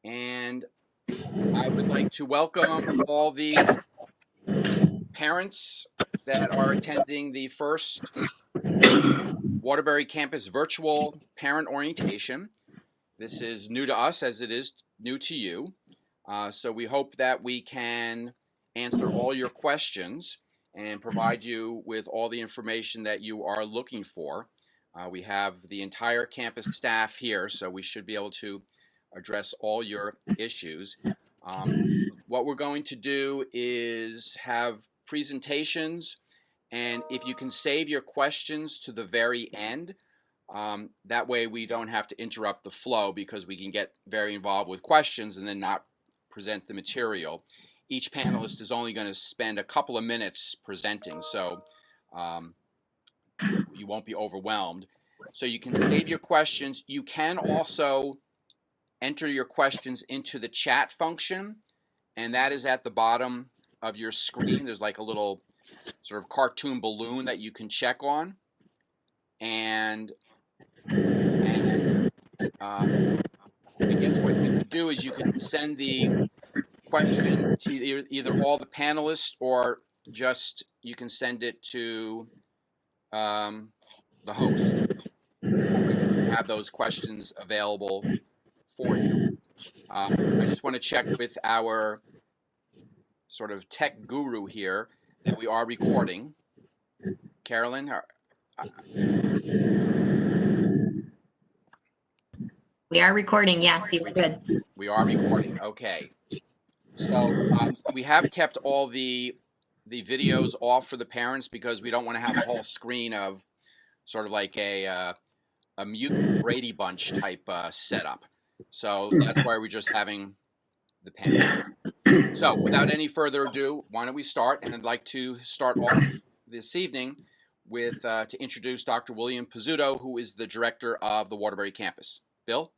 And I would like to welcome all the parents that are attending the first Waterbury campus virtual parent orientation. This is new to us as it is new to you. So we hope that we can answer all your questions and provide you with all the information that you are looking for. We have the entire campus staff here, so we should be able to address all your issues. What we're going to do is have presentations, and if you can save your questions to the very end, that way we don't have to interrupt the flow, because we can get very involved with questions and then not present the material. Each panelist is only going to spend a couple of minutes presenting, so you won't be overwhelmed. So you can save your questions. You can also enter your questions into the chat function, and that is at the bottom of your screen. There's like a little sort of cartoon balloon that you can check on, and I guess what you can do is you can send the question to either all the panelists, or just you can send it to the host. Have those questions available for you. I just want to check with our sort of tech guru here that we are recording. Carolyn? We are recording, yes, you were good. We are recording, okay. So we have kept all the videos off for the parents, because we don't want to have a whole screen of sort of like a mutant Brady Bunch type setup. So that's why we're just having the panel. So without any further ado, why don't we start? And I'd like to start off this evening with to introduce Dr. William Pizzuto, who is the director of the Waterbury campus. Bill?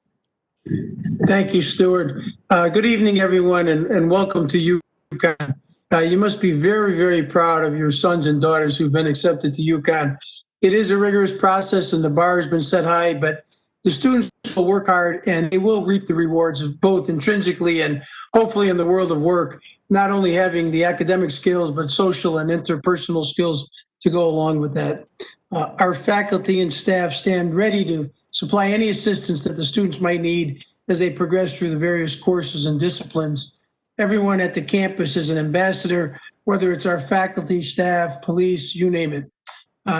Thank you, Stuart. Good evening, everyone, and welcome to UConn. You must be very, very proud of your sons and daughters who've been accepted to UConn. It is a rigorous process, and the bar has been set high, but the students will work hard, and they will reap the rewards of both intrinsically and hopefully in the world of work, not only having the academic skills, but social and interpersonal skills to go along with that. Our faculty and staff stand ready to supply any assistance that the students might need as they progress through the various courses and disciplines. Everyone at the campus is an ambassador, whether it's our faculty, staff, police, you name it.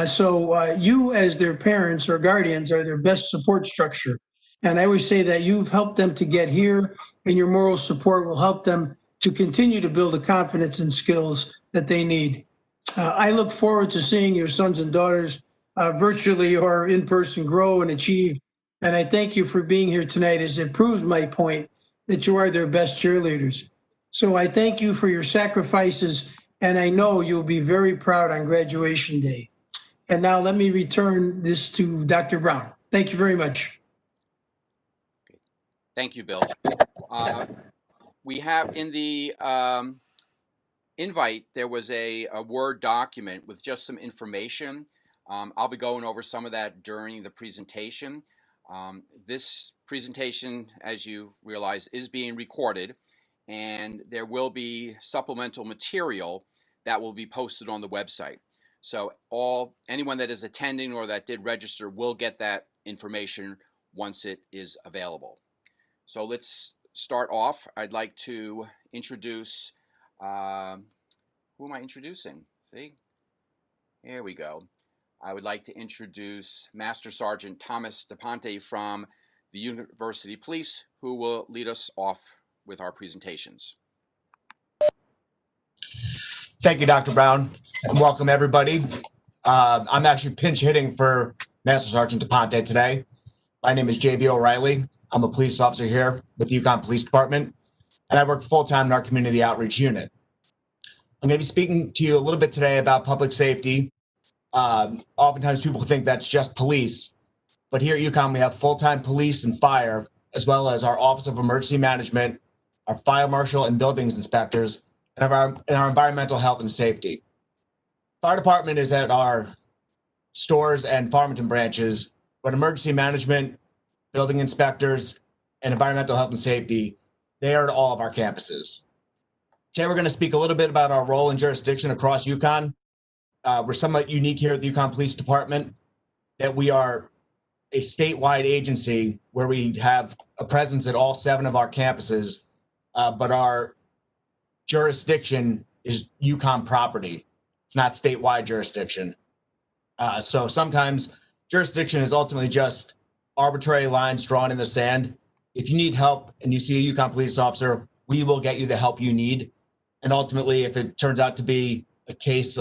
So you, as their parents or guardians, are their best support structure. And I always say that you've helped them to get here, and your moral support will help them to continue to build the confidence and skills that they need. I look forward to seeing your sons and daughters virtually or in person grow and achieve. And I thank you for being here tonight, as it proves my point that you are their best cheerleaders. So I thank you for your sacrifices, and I know you'll be very proud on graduation day. And now let me return this to Dr. Brown. Thank you very much. Thank you, Bill. We have in the invite, there was a Word document with just some information. I'll be going over some of that during the presentation. This presentation, as you realize, is being recorded, and there will be supplemental material that will be posted on the website. So anyone that is attending or that did register will get that information once it is available. So let's start off. I'd like to introduce, who am I introducing? See, here we go. I would like to introduce Master Sergeant Thomas DePonte from the University Police, who will lead us off with our presentations. Thank you, Dr. Brown, and welcome everybody. I'm actually pinch hitting for Master Sergeant DePonte today. My name is J.B. O'Reilly. I'm a police officer here with the UConn Police Department, and I work full-time in our community outreach unit. I'm going to be speaking to you a little bit today about public safety. Oftentimes people think that's just police, but here at UConn we have full-time police and fire, as well as our Office of Emergency Management, our fire marshal and buildings inspectors, and our environmental health and safety. Fire department is at our stores and Farmington branches, but emergency management, building inspectors, and environmental health and safety They are at all of our campuses. Today, we're going to speak a little bit about our role and jurisdiction across UConn. We're somewhat unique here at the UConn Police Department that we are a statewide agency where we have a presence at all 7 of our campuses, but our jurisdiction is UConn property. It's not statewide jurisdiction. So sometimes jurisdiction is ultimately just arbitrary lines drawn in the sand. If you need help and you see a UConn police officer, we will get you the help you need. And ultimately, if it turns out to be a case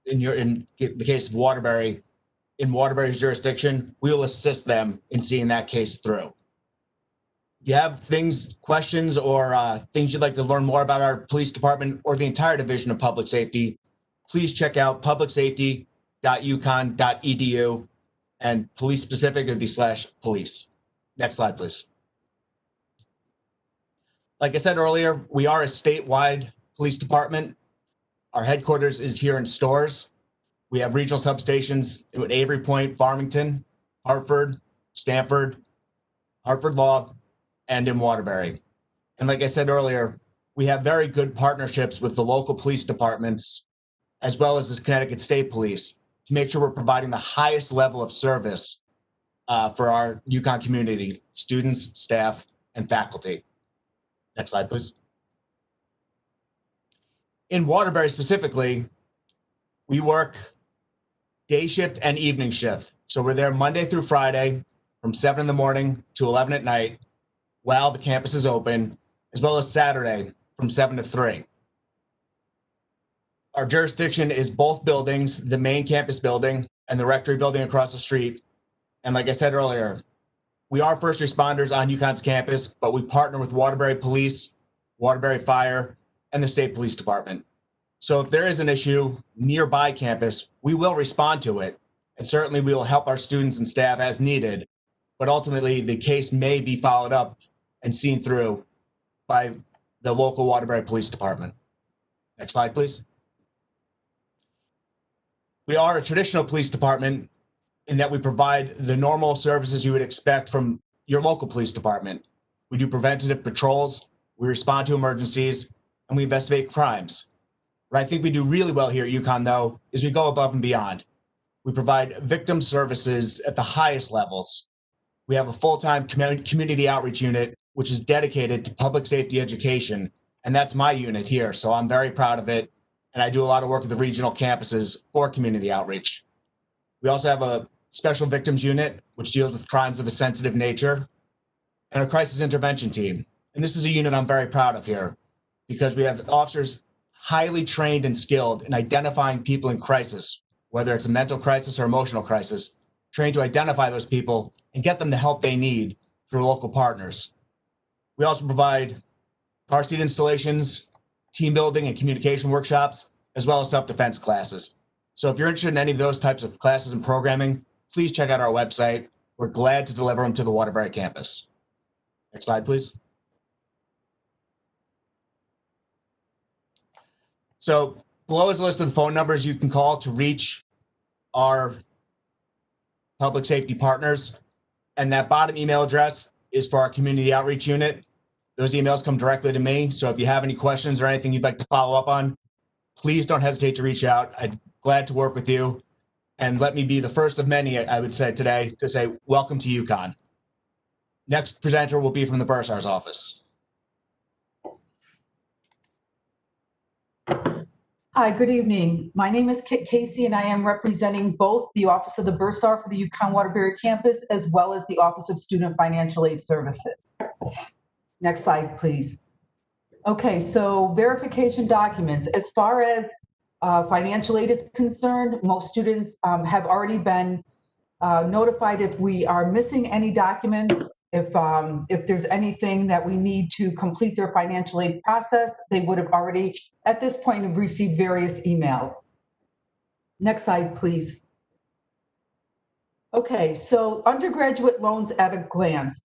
in the case of Waterbury, in Waterbury's jurisdiction, we will assist them in seeing that case through. If you have questions or things you'd like to learn more about our police department or the entire division of public safety, please check out publicsafety.uconn.edu, and police specific would be /police. Next slide, please. Like I said earlier, we are a statewide police department. Our headquarters is here in Storrs. We have regional substations in Avery Point, Farmington, Hartford, Stamford, Hartford Law, and in Waterbury. And like I said earlier, we have very good partnerships with the local police departments, as well as the Connecticut State Police, to make sure we're providing the highest level of service for our UConn community, students, staff, and faculty. Next slide, please. In Waterbury specifically, we work day shift and evening shift. So we're there Monday through Friday from 7 in the morning to 11 at night while the campus is open, as well as Saturday from 7 to 3. Our jurisdiction is both buildings, the main campus building and the rectory building across the street. And like I said earlier, we are first responders on UConn's campus, but we partner with Waterbury Police, Waterbury Fire, and the State Police Department. So if there is an issue nearby campus, we will respond to it. And certainly we will help our students and staff as needed. But ultimately, the case may be followed up and seen through by the local Waterbury Police Department. Next slide, please. We are a traditional police department in that we provide the normal services you would expect from your local police department. We do preventative patrols, we respond to emergencies, and we investigate crimes. What I think we do really well here at UConn, though, is we go above and beyond. We provide victim services at the highest levels. We have a full-time community outreach unit, which is dedicated to public safety education, and that's my unit here, so I'm very proud of it, and I do a lot of work with the regional campuses for community outreach. We also have a special victims unit, which deals with crimes of a sensitive nature, and a crisis intervention team. And this is a unit I'm very proud of here because we have officers highly trained and skilled in identifying people in crisis, whether it's a mental crisis or emotional crisis, trained to identify those people and get them the help they need through local partners. We also provide car seat installations, team building and communication workshops, as well as self-defense classes. So if you're interested in any of those types of classes and programming, please check out our website. We're glad to deliver them to the Waterbury campus. Next slide, please. So below is a list of the phone numbers you can call to reach our public safety partners. And that bottom email address is for our community outreach unit. Those emails come directly to me. So if you have any questions or anything you'd like to follow up on, please don't hesitate to reach out. I'm glad to work with you. And let me be the first of many, I would say today, to say welcome to UConn. Next presenter will be from the Bursar's office. Hi, good evening. My name is Kit Casey, and I am representing both the Office of the Bursar for the UConn Waterbury campus, as well as the Office of Student Financial Aid Services. Next slide, please. Okay, so verification documents. As far as financial aid is concerned, most students have already been notified if we are missing any documents. If there's anything that we need to complete their financial aid process, they would have already, at this point, have received various emails. Next slide, please. Okay, so undergraduate loans at a glance.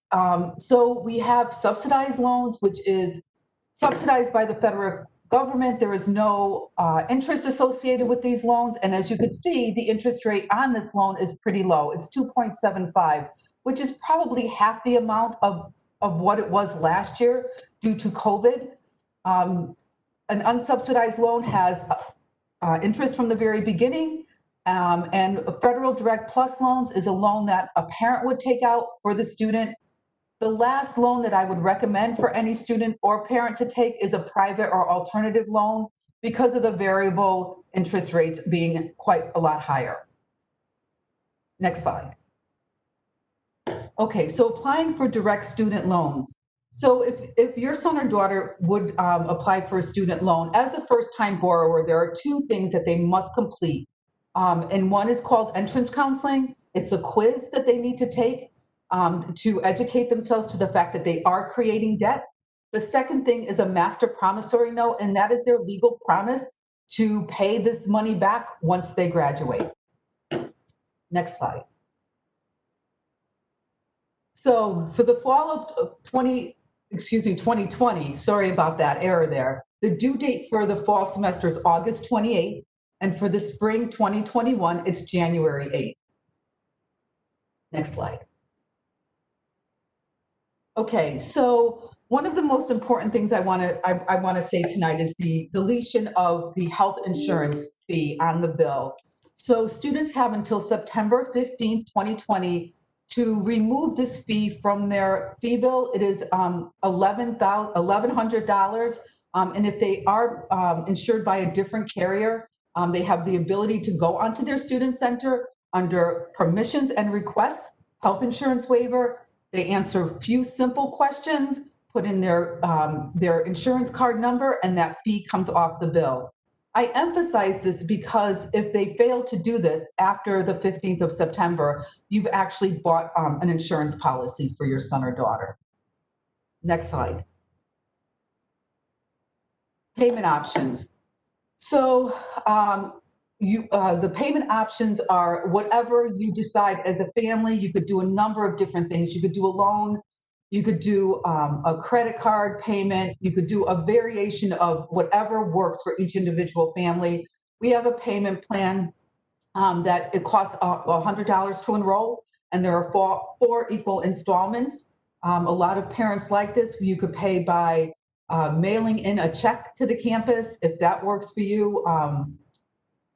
So we have subsidized loans, which is subsidized by the federal government. There is no interest associated with these loans. And as you can see, the interest rate on this loan is pretty low. It's 2.75, which is probably half the amount of of what it was last year due to COVID. An unsubsidized loan has interest from the very beginning, and Federal Direct Plus loans is a loan that a parent would take out for the student. The last loan that I would recommend for any student or parent to take is a private or alternative loan because of the variable interest rates being quite a lot higher. Next slide. Okay, so applying for direct student loans. So if your son or daughter would apply for a student loan, as a first-time borrower, there are two things that they must complete. And one is called entrance counseling. It's a quiz that they need to take to educate themselves to the fact that they are creating debt. The second thing is a master promissory note, and that is their legal promise to pay this money back once they graduate. Next slide. So for the fall of 2020, sorry about that error there. The due date for the fall semester is August 28th, and for the spring 2021, it's January 8th. Next slide. Okay, so one of the most important things I want to say tonight is the deletion of the health insurance fee on the bill. So students have until September 15th, 2020 to remove this fee from their fee bill. It is $1,100, and if they are insured by a different carrier, they have the ability to go onto their student center under permissions and requests, health insurance waiver. They answer a few simple questions, put in their insurance card number, and that fee comes off the bill. I emphasize this because if they fail to do this after the 15th of September, you've actually bought an insurance policy for your son or daughter. Next slide. Payment options. So the payment options are whatever you decide as a family. You could do a number of different things. You could do a loan, you could do a credit card payment, you could do a variation of whatever works for each individual family. We have a payment plan that it costs $100 to enroll, and there are four equal installments. A lot of parents like this. You could pay by mailing in a check to the campus if that works for you.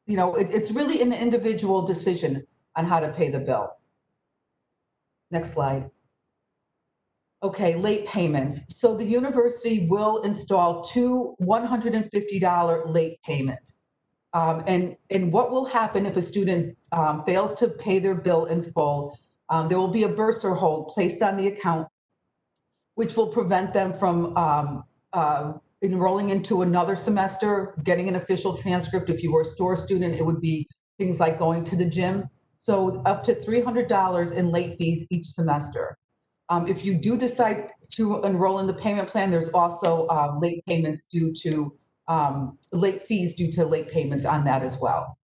You know, it's really an individual decision on how to pay the bill. Next slide. Okay, late payments. So the university will install two $150 late payments. And what will happen if a student fails to pay their bill in full? There will be a bursar hold placed on the account, which will prevent them from enrolling into another semester, getting an official transcript. If you were a store student, it would be things like going to the gym. So up to $300 in late fees each semester. If you do decide to enroll in the payment plan, there's also late payments due to late fees due to late payments on that as well.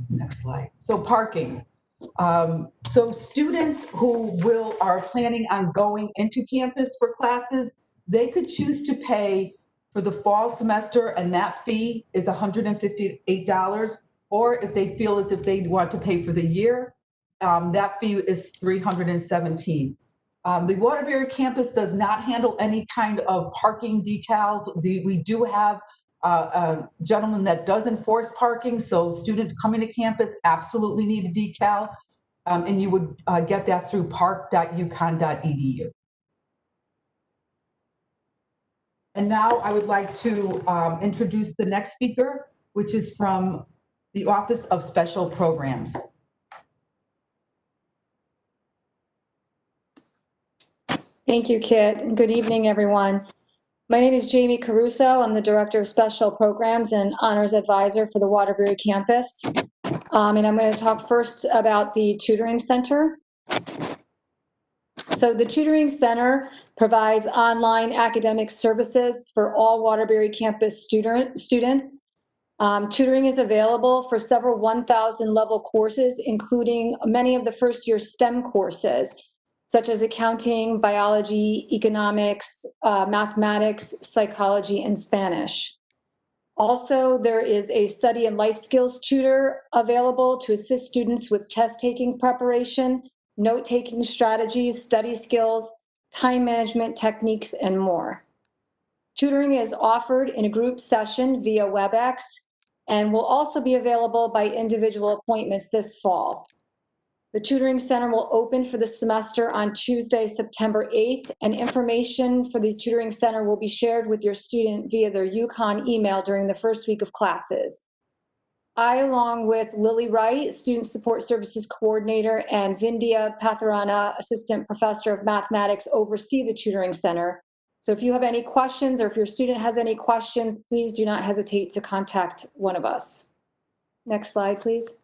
Next slide. So parking. So students who are planning on going into campus for classes, they could choose to pay for the fall semester, and that fee is $158. Or if they feel as if they want to pay for the year, that fee is $317. The Waterbury campus does not handle any kind of parking decals. We do have a gentleman that does enforce parking, so students coming to campus absolutely need a decal, and you would get that through park.uconn.edu. And now I would like to introduce the next speaker, which is from the Office of Special Programs. Thank you, Kit. Good evening, everyone. My name is Jamie Caruso. I'm the Director of Special Programs and Honors Advisor for the Waterbury campus. And I'm going to talk first about the Tutoring Center. So the Tutoring Center provides online academic services for all Waterbury campus students. Tutoring is available for several 1,000 level courses, including many of the first-year STEM courses, such as accounting, biology, economics, mathematics, psychology, and Spanish. Also, there is a study and life skills tutor available to assist students with test-taking preparation, note-taking strategies, study skills, time management techniques, and more. Tutoring is offered in a group session via WebEx and will also be available by individual appointments this fall. The Tutoring Center will open for the semester on Tuesday, September 8th, and information for the Tutoring Center will be shared with your student via their UConn email during the first week of classes. I, along with Lily Wright, Student Support Services Coordinator, and Vindhya Patharana, Assistant Professor of Mathematics, oversee the Tutoring Center. So if you have any questions or if your student has any questions, please do not hesitate to contact one of us. Next slide, please.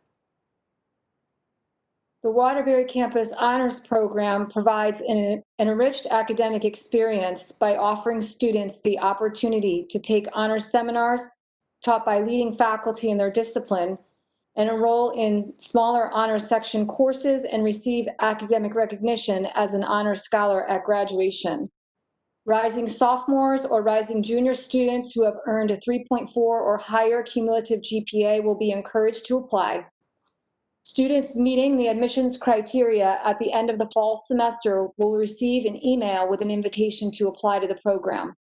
The Waterbury Campus Honors Program provides an enriched academic experience by offering students the opportunity to take honors seminars taught by leading faculty in their discipline and enroll in smaller honors section courses and receive academic recognition as an honors scholar at graduation. Rising sophomores or rising junior students who have earned a 3.4 or higher cumulative GPA will be encouraged to apply. Students meeting the admissions criteria at the end of the fall semester will receive an email with an invitation to apply to the program.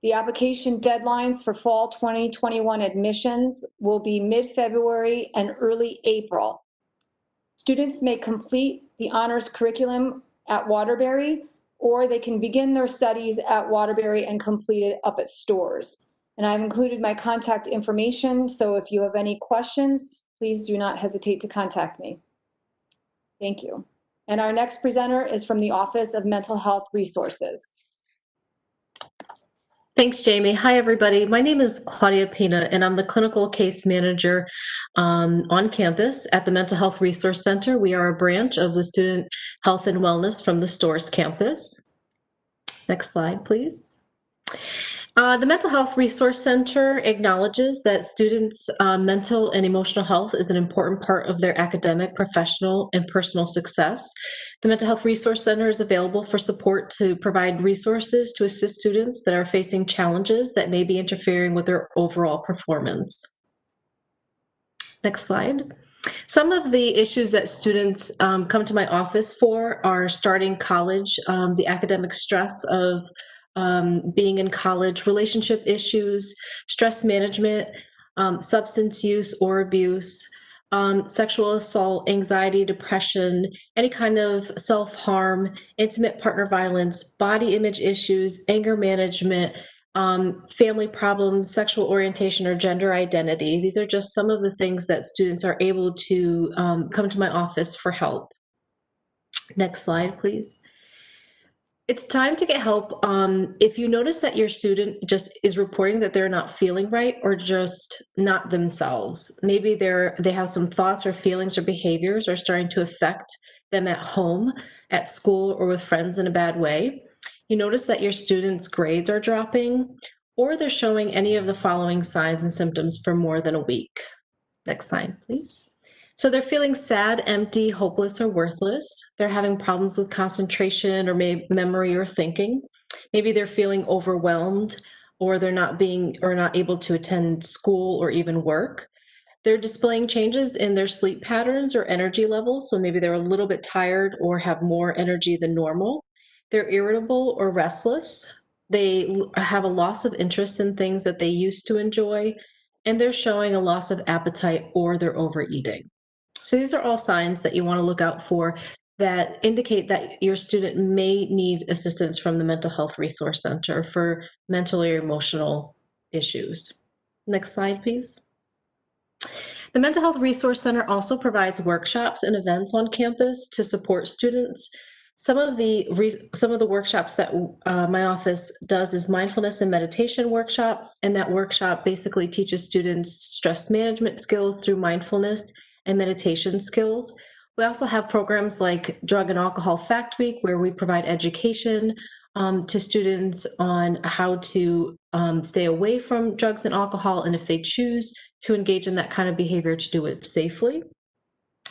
The application deadlines for fall 2021 admissions will be mid-February and early April. Students may complete the honors curriculum at Waterbury, or they can begin their studies at Waterbury and complete it up at Storrs. And I've included my contact information, so if you have any questions, please do not hesitate to contact me. Thank you. And our next presenter is from the Office of Mental Health Resources. Thanks, Jamie. Hi, everybody. My name is Claudia Pena, and I'm the clinical case manager on campus at the Mental Health Resource Center. We are a branch of the Student Health and Wellness from the Storrs campus. Next slide, please. The Mental Health Resource Center acknowledges that students' mental and emotional health is an important part of their academic, professional, and personal success. The Mental Health Resource Center is available for support to provide resources to assist students that are facing challenges that may be interfering with their overall performance. Next slide. Some of the issues that students come to my office for are starting college, the academic stress of being in college, relationship issues, stress management, substance use or abuse, sexual assault, anxiety, depression, any kind of self-harm, intimate partner violence, body image issues, anger management, family problems, sexual orientation or gender identity. These are just some of the things that students are able to come to my office for help. Next slide, please. It's time to get help. If you notice that your student just is reporting that they're not feeling right or just not themselves, maybe they have some thoughts or feelings or behaviors are starting to affect them at home, at school, or with friends in a bad way. You notice that your students' grades are dropping, or they're showing any of the following signs and symptoms for more than a week. Next slide, please. So they're feeling sad, empty, hopeless, or worthless. They're having problems with concentration or memory or thinking. Maybe they're feeling overwhelmed, or they're not able to attend school or even work. They're displaying changes in their sleep patterns or energy levels. So maybe they're a little bit tired or have more energy than normal. They're irritable or restless. They have a loss of interest in things that they used to enjoy, and they're showing a loss of appetite or they're overeating. So these are all signs that you want to look out for that indicate that your student may need assistance from the Mental Health Resource Center for mental or emotional issues. Next slide, please. The Mental Health Resource Center also provides workshops and events on campus to support students. Some of the workshops that my office does is mindfulness and meditation workshop, and that workshop basically teaches students stress management skills through mindfulness and meditation skills. We also have programs like Drug and Alcohol Fact Week, where we provide education to students on how to stay away from drugs and alcohol, and if they choose to engage in that kind of behavior, to do it safely.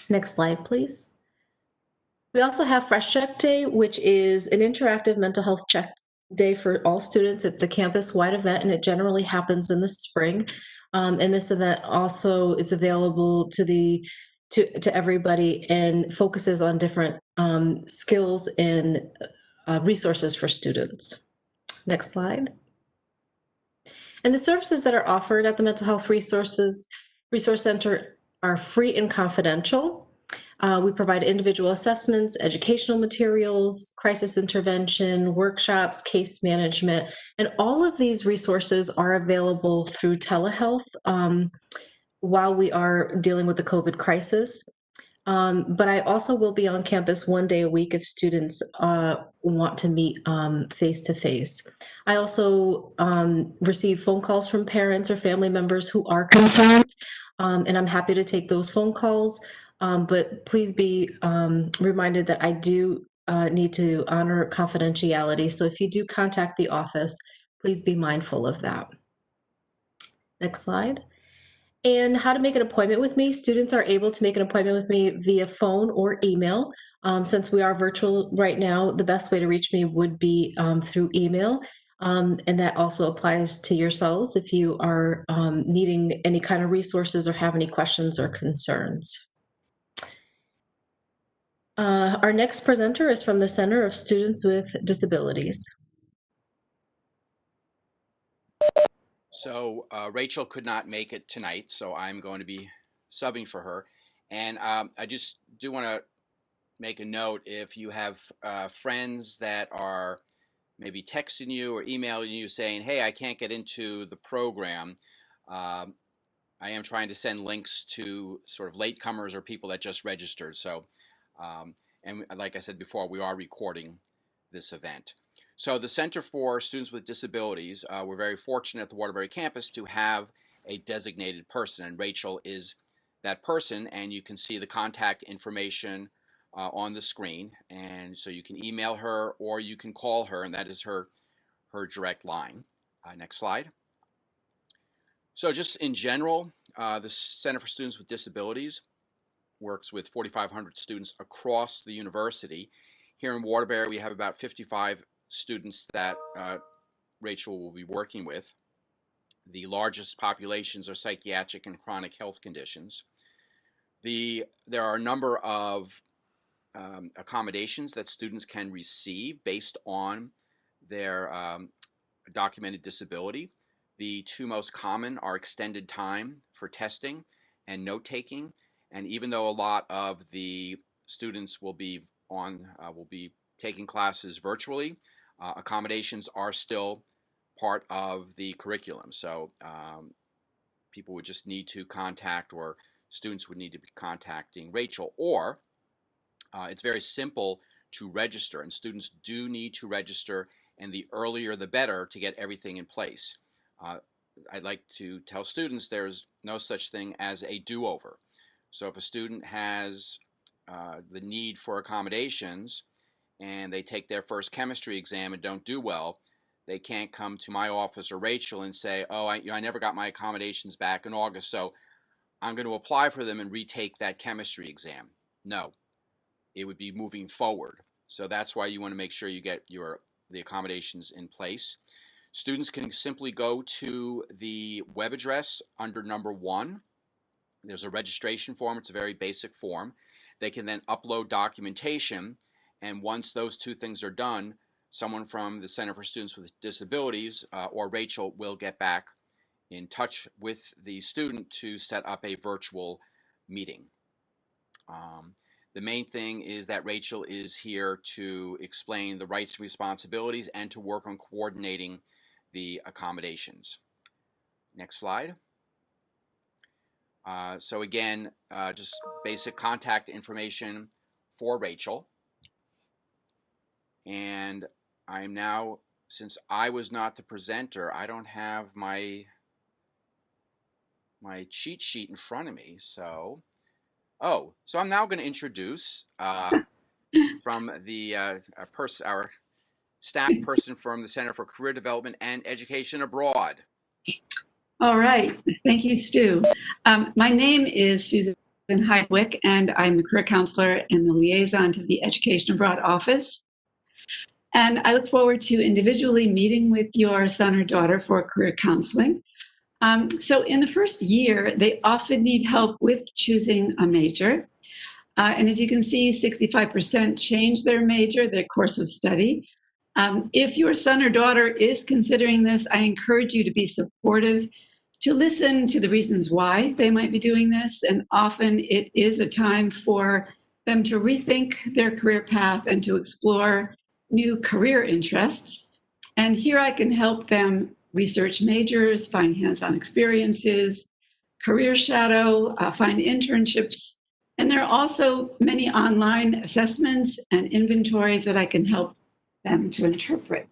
Next slide, please. We also have Fresh Check Day, which is an interactive mental health check day for all students. It's a campus-wide event, and it generally happens in the spring. And this event also is available to everybody and focuses on different skills and resources for students. Next slide. And the services that are offered at the Mental Health Resource Center are free and confidential. We provide individual assessments, educational materials, crisis intervention, workshops, case management, and all of these resources are available through telehealth while we are dealing with the COVID crisis. But I also will be on campus 1 day a week if students want to meet face-to-face. I also receive phone calls from parents or family members who are concerned, and I'm happy to take those phone calls. But please be reminded that I do need to honor confidentiality. So if you do contact the office, please be mindful of that. Next slide. And how to make an appointment with me. Students are able to make an appointment with me via phone or email. Since we are virtual right now, the best way to reach me would be through email. And that also applies to yourselves if you are needing any kind of resources or have any questions or concerns. Our next presenter is from the Center of Students with Disabilities. So Rachel could not make it tonight, so I'm going to be subbing for her. And I just do want to make a note, if you have friends that are maybe texting you or emailing you saying, hey, I can't get into the program, I am trying to send links to sort of latecomers or people that just registered. So, and like I said before, we are recording this event. So the Center for Students with Disabilities, we're very fortunate at the Waterbury campus to have a designated person, and Rachel is that person, and you can see the contact information on the screen, and so you can email her or you can call her, and that is her direct line. Next slide. So just in general, the Center for Students with Disabilities works with 4,500 students across the university. Here in Waterbury, we have about 55 students that Rachel will be working with. The largest populations are psychiatric and chronic health conditions. There are a number of accommodations that students can receive based on their documented disability. The two most common are extended time for testing and note-taking. And even though a lot of the students will be taking classes virtually, accommodations are still part of the curriculum. So people would just need to contact, or students would need to be contacting Rachel, or it's very simple to register, and students do need to register, and the earlier the better to get everything in place. I'd like to tell students there's no such thing as a do-over. So if a student has the need for accommodations and they take their first chemistry exam and don't do well, they can't come to my office or Rachel and say, oh, I never got my accommodations back in August, so I'm going to apply for them and retake that chemistry exam. No, it would be moving forward. So that's why you want to make sure you get the accommodations in place. Students can simply go to the web address under number 1. There's a registration form. It's a very basic form. They can then upload documentation, and once those two things are done, someone from the Center for Students with Disabilities or Rachel will get back in touch with the student to set up a virtual meeting. The main thing is that Rachel is here to explain the rights and responsibilities and to work on coordinating the accommodations. Next slide. So again, just basic contact information for Rachel. And I'm now, since I was not the presenter, I don't have my cheat sheet in front of me. So I'm now going to introduce from the our staff person from the Center for Career Development and Education Abroad. All right. Thank you, Stu. My name is Susan Heidwick, and I'm a career counselor and the liaison to the Education Abroad office. And I look forward to individually meeting with your son or daughter for career counseling. So in the first year, they often need help with choosing a major. And as you can see, 65% change their major, their course of study. If your son or daughter is considering this, I encourage you to be supportive, to listen to the reasons why they might be doing this. And often it is a time for them to rethink their career path and to explore new career interests. And here I can help them research majors, find hands-on experiences, career shadow, find internships. And there are also many online assessments and inventories that I can help them to interpret.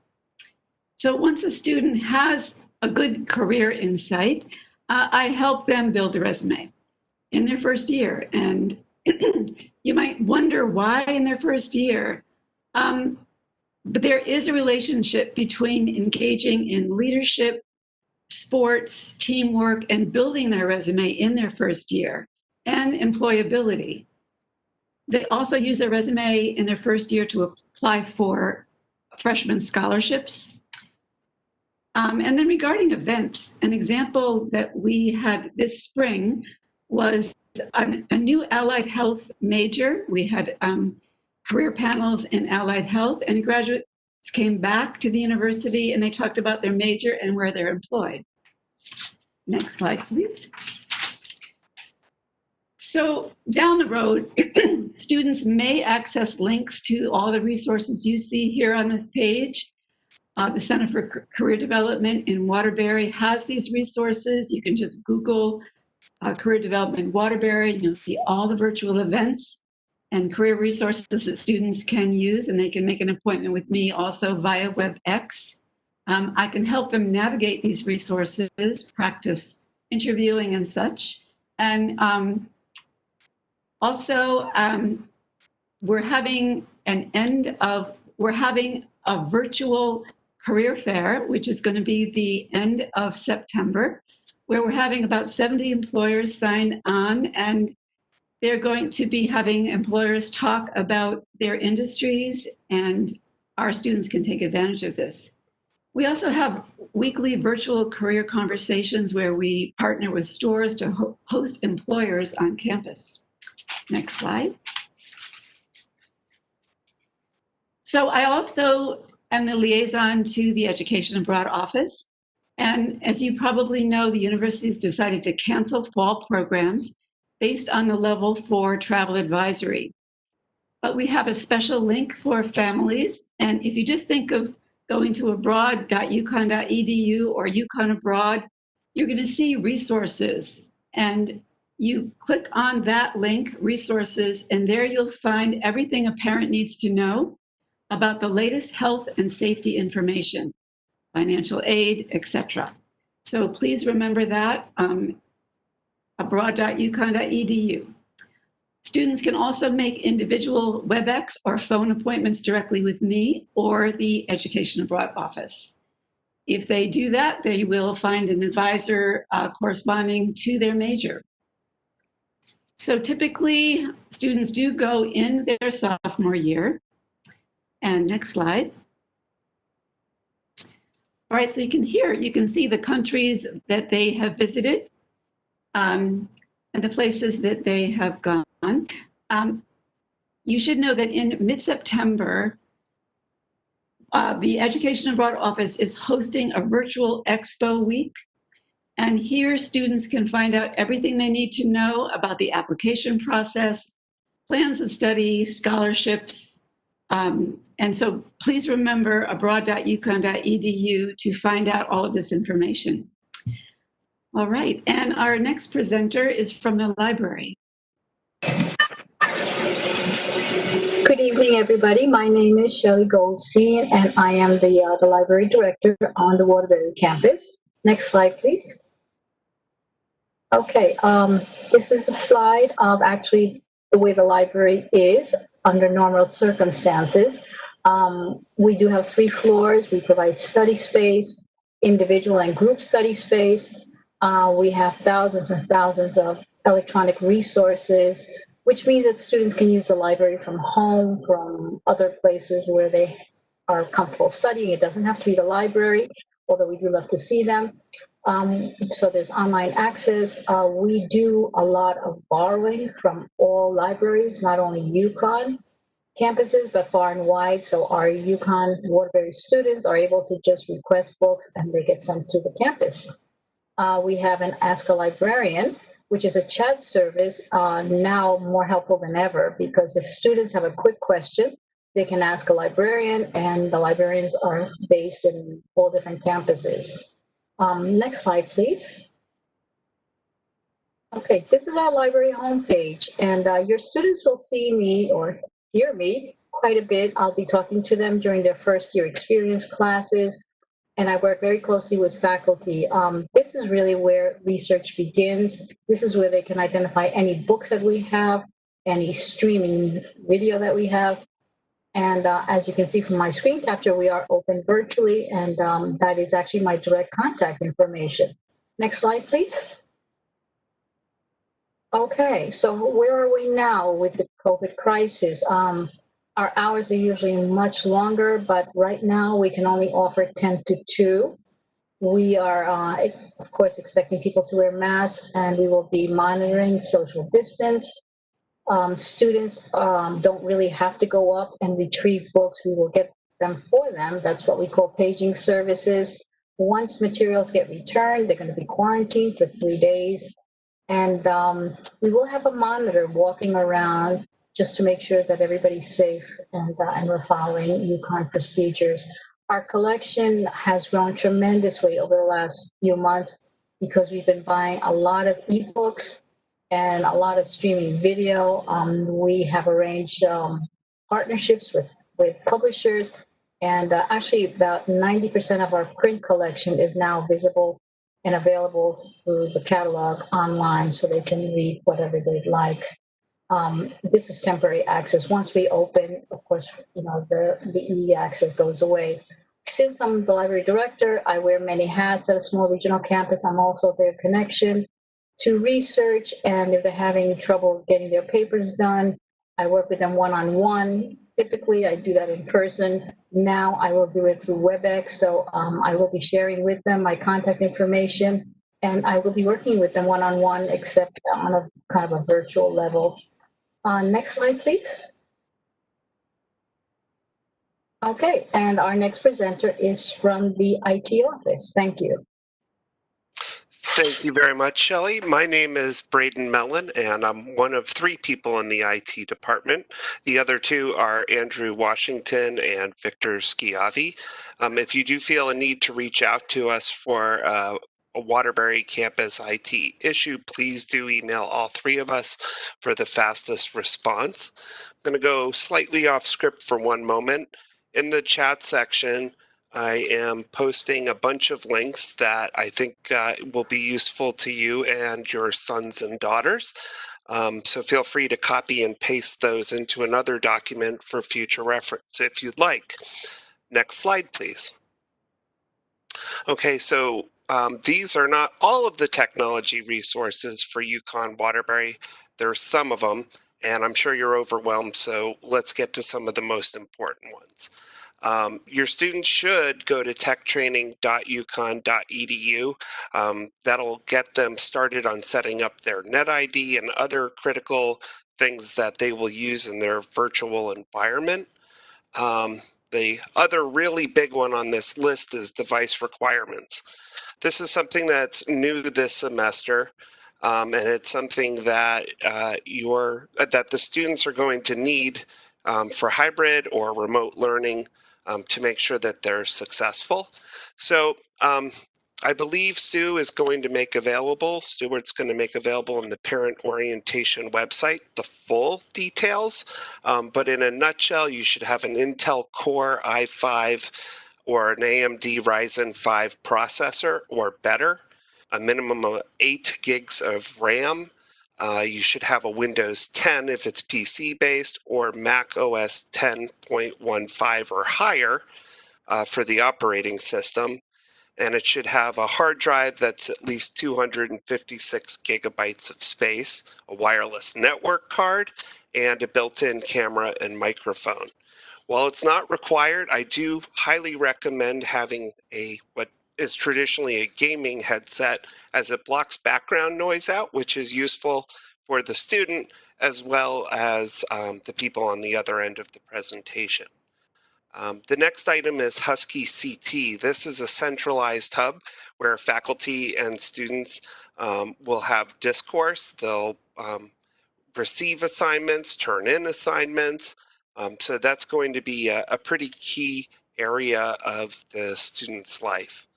So once a student has a good career in sight, I help them build a resume in their first year. And you might wonder why in their first year, but there is a relationship between engaging in leadership, sports, teamwork, and building their resume in their first year, and employability. They also use their resume in their first year to apply for freshman scholarships. And then regarding events, an example that we had this spring was a new allied health major. We had career panels in allied health, and graduates came back to the university and they talked about their major and where they're employed. Next slide, please. So down the road, students may access links to all the resources you see here on this page. The Center for Career Development in Waterbury has these resources. You can just Google Career Development Waterbury, and you'll see all the virtual events and career resources that students can use, and they can make an appointment with me also via WebEx. I can help them navigate these resources, practice interviewing and such. And also, we're having a virtual career fair, which is going to be the end of September, where we're having about 70 employers sign on, and they're going to be having employers talk about their industries, and our students can take advantage of this. We also have weekly virtual career conversations where we partner with stores to host employers on campus. Next slide. So I also am the liaison to the Education Abroad office. And as you probably know, the university has decided to cancel fall programs based on the level 4 travel advisory. But we have a special link for families. And if you just think of going to abroad.uconn.edu or UConn Abroad, you're going to see resources. And you click on that link, resources, and there you'll find everything a parent needs to know about the latest health and safety information, financial aid, etc. So please remember that, abroad.uconn.edu. Students can also make individual WebEx or phone appointments directly with me or the Education Abroad office. If they do that, they will find an advisor corresponding to their major. So typically, students do go in their sophomore year. And next slide. All right, so you can see the countries that they have visited and the places that they have gone. You should know that in mid-September, the Education Abroad office is hosting a virtual expo week. And here students can find out everything they need to know about the application process, plans of study, scholarships. And so please remember abroad.uconn.edu to find out all of this information. All right, and our next presenter is from the library. Good evening, everybody. My name is Shelley Goldstein, and I am the library director on the Waterbury campus. Next slide, please. Okay, this is a slide of actually the way the library is under normal circumstances. We do have 3 floors. We provide study space, individual and group study space. We have thousands and thousands of electronic resources, which means that students can use the library from home, from other places where they are comfortable studying. It doesn't have to be the library, although we do love to see them. So there's online access. We do a lot of borrowing from all libraries, not only UConn. campuses, but far and wide. So our UConn Waterbury students are able to just request books and they get sent to the campus. We have an Ask a Librarian, which is a chat service now more helpful than ever, because if students have a quick question, they can ask a librarian, and the librarians are based in all different campuses. Next slide, please. Okay, this is our library homepage, and your students will see me or hear me quite a bit. I'll be talking to them during their first year experience classes, and I work very closely with faculty. This is really where research begins. This is where they can identify any books that we have, any streaming video that we have. And as you can see from my screen capture, we are open virtually, and that is actually my direct contact information. Next slide, please. Okay, so where are we now with the COVID crisis? Our hours are usually much longer, but right now we can only offer 10 to 2. We are, of course, expecting people to wear masks, and we will be monitoring social distance. Students don't really have to go up and retrieve books. We will get them for them. That's what we call paging services. Once materials get returned, they're going to be quarantined for 3 days. And we will have a monitor walking around just to make sure that everybody's safe and we're following UConn procedures. Our collection has grown tremendously over the last few months because we've been buying a lot of ebooks and a lot of streaming video. We have arranged partnerships with publishers, and actually about 90% of our print collection is now visible and available through the catalog online, so they can read whatever they'd like. This is temporary access. Once we open, of course, the e-access goes away. Since I'm the library director, I wear many hats at a small regional campus. I'm also their connection to research, and if they're having trouble getting their papers done, I work with them one-on-one. Typically, I do that in person. Now I will do it through WebEx, so I will be sharing with them my contact information, and I will be working with them one-on-one, except on a kind of a virtual level. Next slide, please. Okay, and our next presenter is from the IT office. Thank you. Thank you very much, Shelley. My name is Braden Mellon, and I'm one of 3 people in the IT department. The other 2 are Andrew Washington and Victor Schiavi. If you do feel a need to reach out to us for a Waterbury campus IT issue, please do email all 3 of us for the fastest response. I'm going to go slightly off script for one moment. In the chat section, I am posting a bunch of links that I think will be useful to you and your sons and daughters. So feel free to copy and paste those into another document for future reference if you'd like. Next slide, please. Okay, so these are not all of the technology resources for UConn Waterbury. There are some of them, and I'm sure you're overwhelmed, so let's get to some of the most important ones. Your students should go to techtraining.uconn.edu. That'll get them started on setting up their NetID and other critical things that they will use in their virtual environment. The other really big one on this list is device requirements. This is something that's new this semester, and it's something that that the students are going to need for hybrid or remote learning to make sure that they're successful. So I believe Stuart's going to make available in the parent orientation website the full details, but in a nutshell, you should have an Intel Core i5 or an AMD Ryzen 5 processor or better, a minimum of 8 gigs of RAM. You should have a Windows 10 if it's PC-based, or Mac OS 10.15 or higher for the operating system. And it should have a hard drive that's at least 256 gigabytes of space, a wireless network card, and a built-in camera and microphone. While it's not required, I do highly recommend having what is traditionally a gaming headset, as it blocks background noise out, which is useful for the student as well as the people on the other end of the presentation. The next item is Husky CT. This is a centralized hub where faculty and students will have discourse. They'll receive assignments, turn in assignments. So that's going to be a pretty key area of the student's life.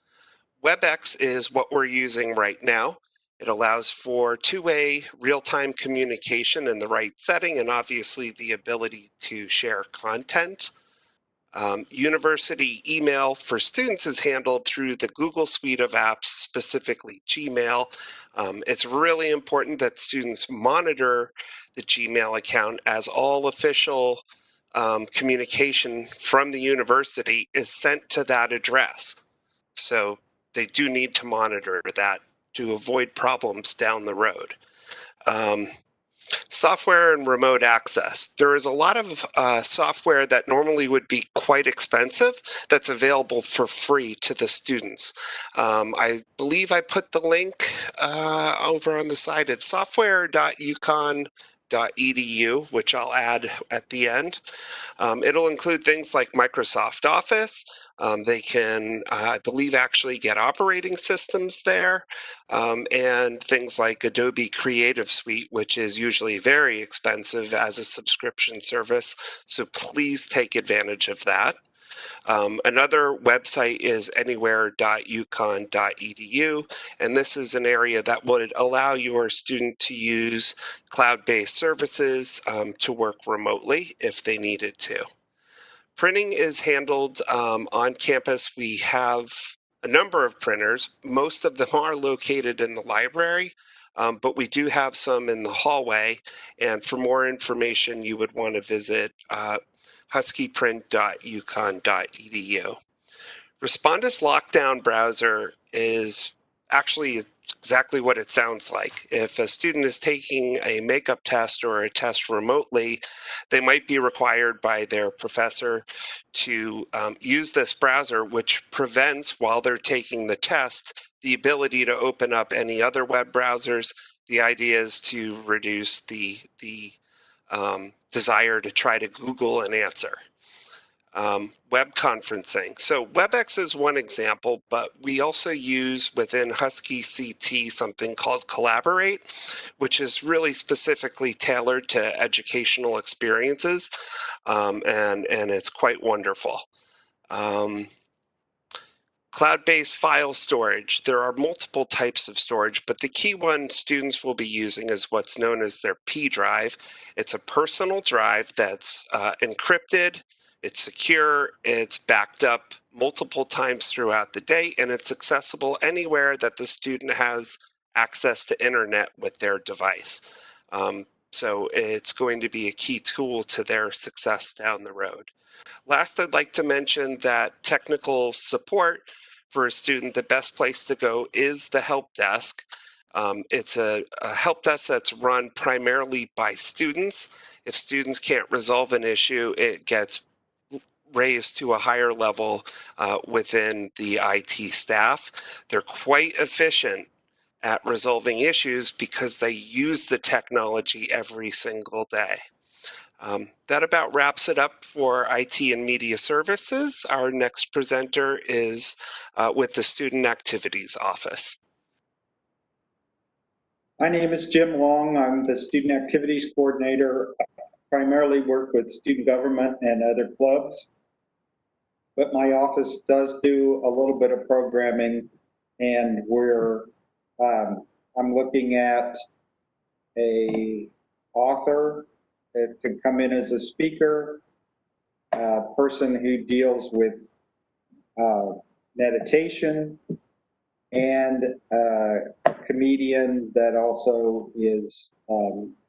WebEx is what we're using right now. It allows for two-way real-time communication in the right setting and obviously the ability to share content. University email for students is handled through the Google suite of apps, specifically Gmail. It's really important that students monitor the Gmail account, as all official communication from the university is sent to that address. So they do need to monitor that to avoid problems down the road. Software and remote access. There is a lot of software that normally would be quite expensive that's available for free to the students. I believe I put the link over on the side. It's software.uconn.edu, which I'll add at the end. It'll include things like Microsoft Office. They can, I believe, actually get operating systems there, and things like Adobe Creative Suite, which is usually very expensive as a subscription service. So please take advantage of that. Another website is anywhere.uconn.edu, and this is an area that would allow your student to use cloud-based services to work remotely if they needed to. Printing is handled on campus. We have a number of printers. Most of them are located in the library, but we do have some in the hallway. And for more information, you would want to visit huskyprint.uconn.edu. Respondus Lockdown Browser is actually exactly what it sounds like. If a student is taking a makeup test or a test remotely, they might be required by their professor to use this browser, which prevents, while they're taking the test, the ability to open up any other web browsers. The idea is to reduce the desire to try to Google an answer. Web conferencing. So WebEx is one example, but we also use within Husky CT something called Collaborate, which is really specifically tailored to educational experiences, and it's quite wonderful. Cloud-based file storage. There are multiple types of storage, but the key one students will be using is what's known as their P drive. It's a personal drive that's encrypted, it's secure, it's backed up multiple times throughout the day, and it's accessible anywhere that the student has access to internet with their device. So it's going to be a key tool to their success down the road. Last, I'd like to mention that technical support for a student, the best place to go is the help desk. It's a help desk that's run primarily by students. If students can't resolve an issue, it gets raised to a higher level within the IT staff. They're quite efficient at resolving issues because they use the technology every single day. That about wraps it up for IT and Media Services. Our next presenter is with the Student Activities Office. My name is Jim Long. I'm the Student Activities Coordinator. I primarily work with student government and other clubs, but my office does do a little bit of programming, and I'm looking at a author to come in as a speaker, a person who deals with meditation, and a comedian that also is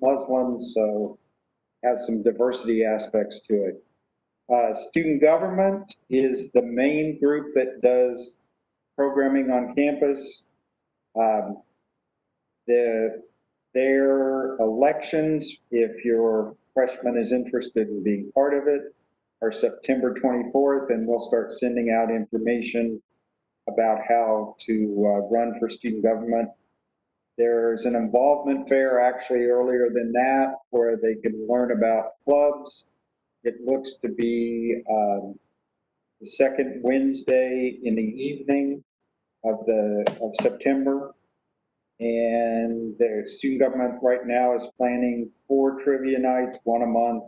Muslim, so has some diversity aspects to it. Student government is the main group that does programming on campus. Their elections, if your freshman is interested in being part of it, are September 24th, and we'll start sending out information about how to run for student government. There's an involvement fair actually earlier than that where they can learn about clubs. It looks to be the second Wednesday in the evening of September. And the student government right now is planning 4 trivia nights, 1 a month,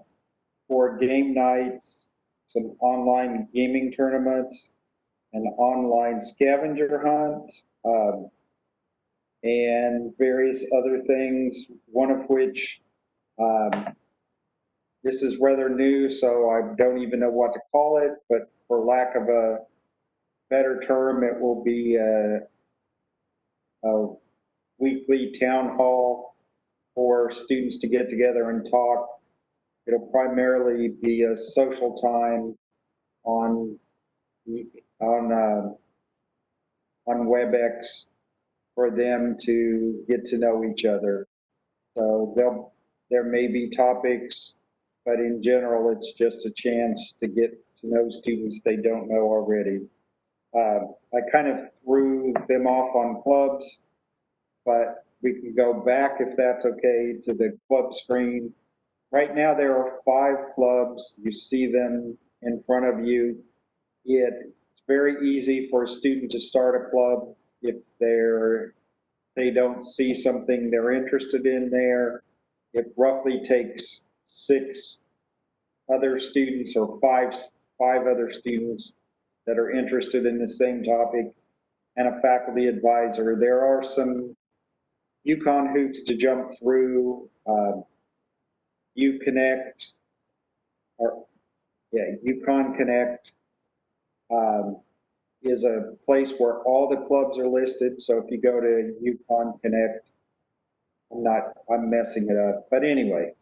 4 game nights, some online gaming tournaments, an online scavenger hunt, and various other things, one of which this is rather new, so I don't even know what to call it, but for lack of a better term, it will be a weekly town hall for students to get together and talk. It'll primarily be a social time on WebEx for them to get to know each other. So there may be topics, but in general, it's just a chance to get to know students they don't know already. I kind of threw them off on clubs, but we can go back, if that's okay, to the club screen. Right now, there are 5 clubs. You see them in front of you. It's very easy for a student to start a club if they don't see something they're interested in there. It roughly takes 6 other students or 5 other students that are interested in the same topic and a faculty advisor. There are some UConn hoops to jump through. UConnect, UConn Connect is a place where all the clubs are listed. So if you go to UConn Connect, I'm messing it up. But anyway,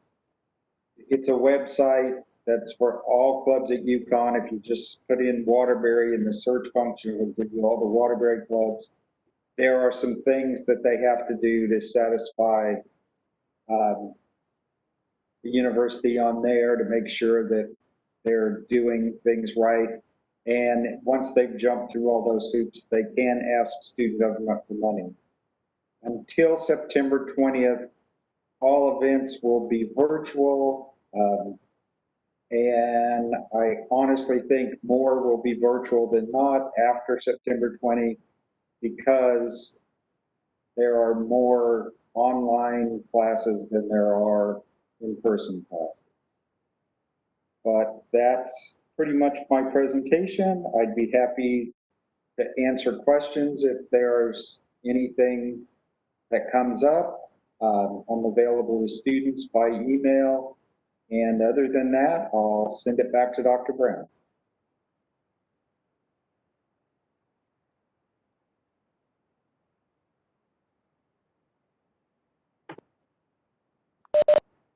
it's a website that's for all clubs at UConn. If you just put in Waterbury in the search function, it'll give you all the Waterbury clubs. There are some things that they have to do to satisfy the university on there to make sure that they're doing things right. And once they've jumped through all those hoops, they can ask student government for money. Until September 20th, all events will be virtual. And I honestly think more will be virtual than not after September 20, because there are more online classes than there are in-person classes. But that's pretty much my presentation. I'd be happy to answer questions if there's anything that comes up. I'm available to students by email. And other than that, I'll send it back to Dr. Brown.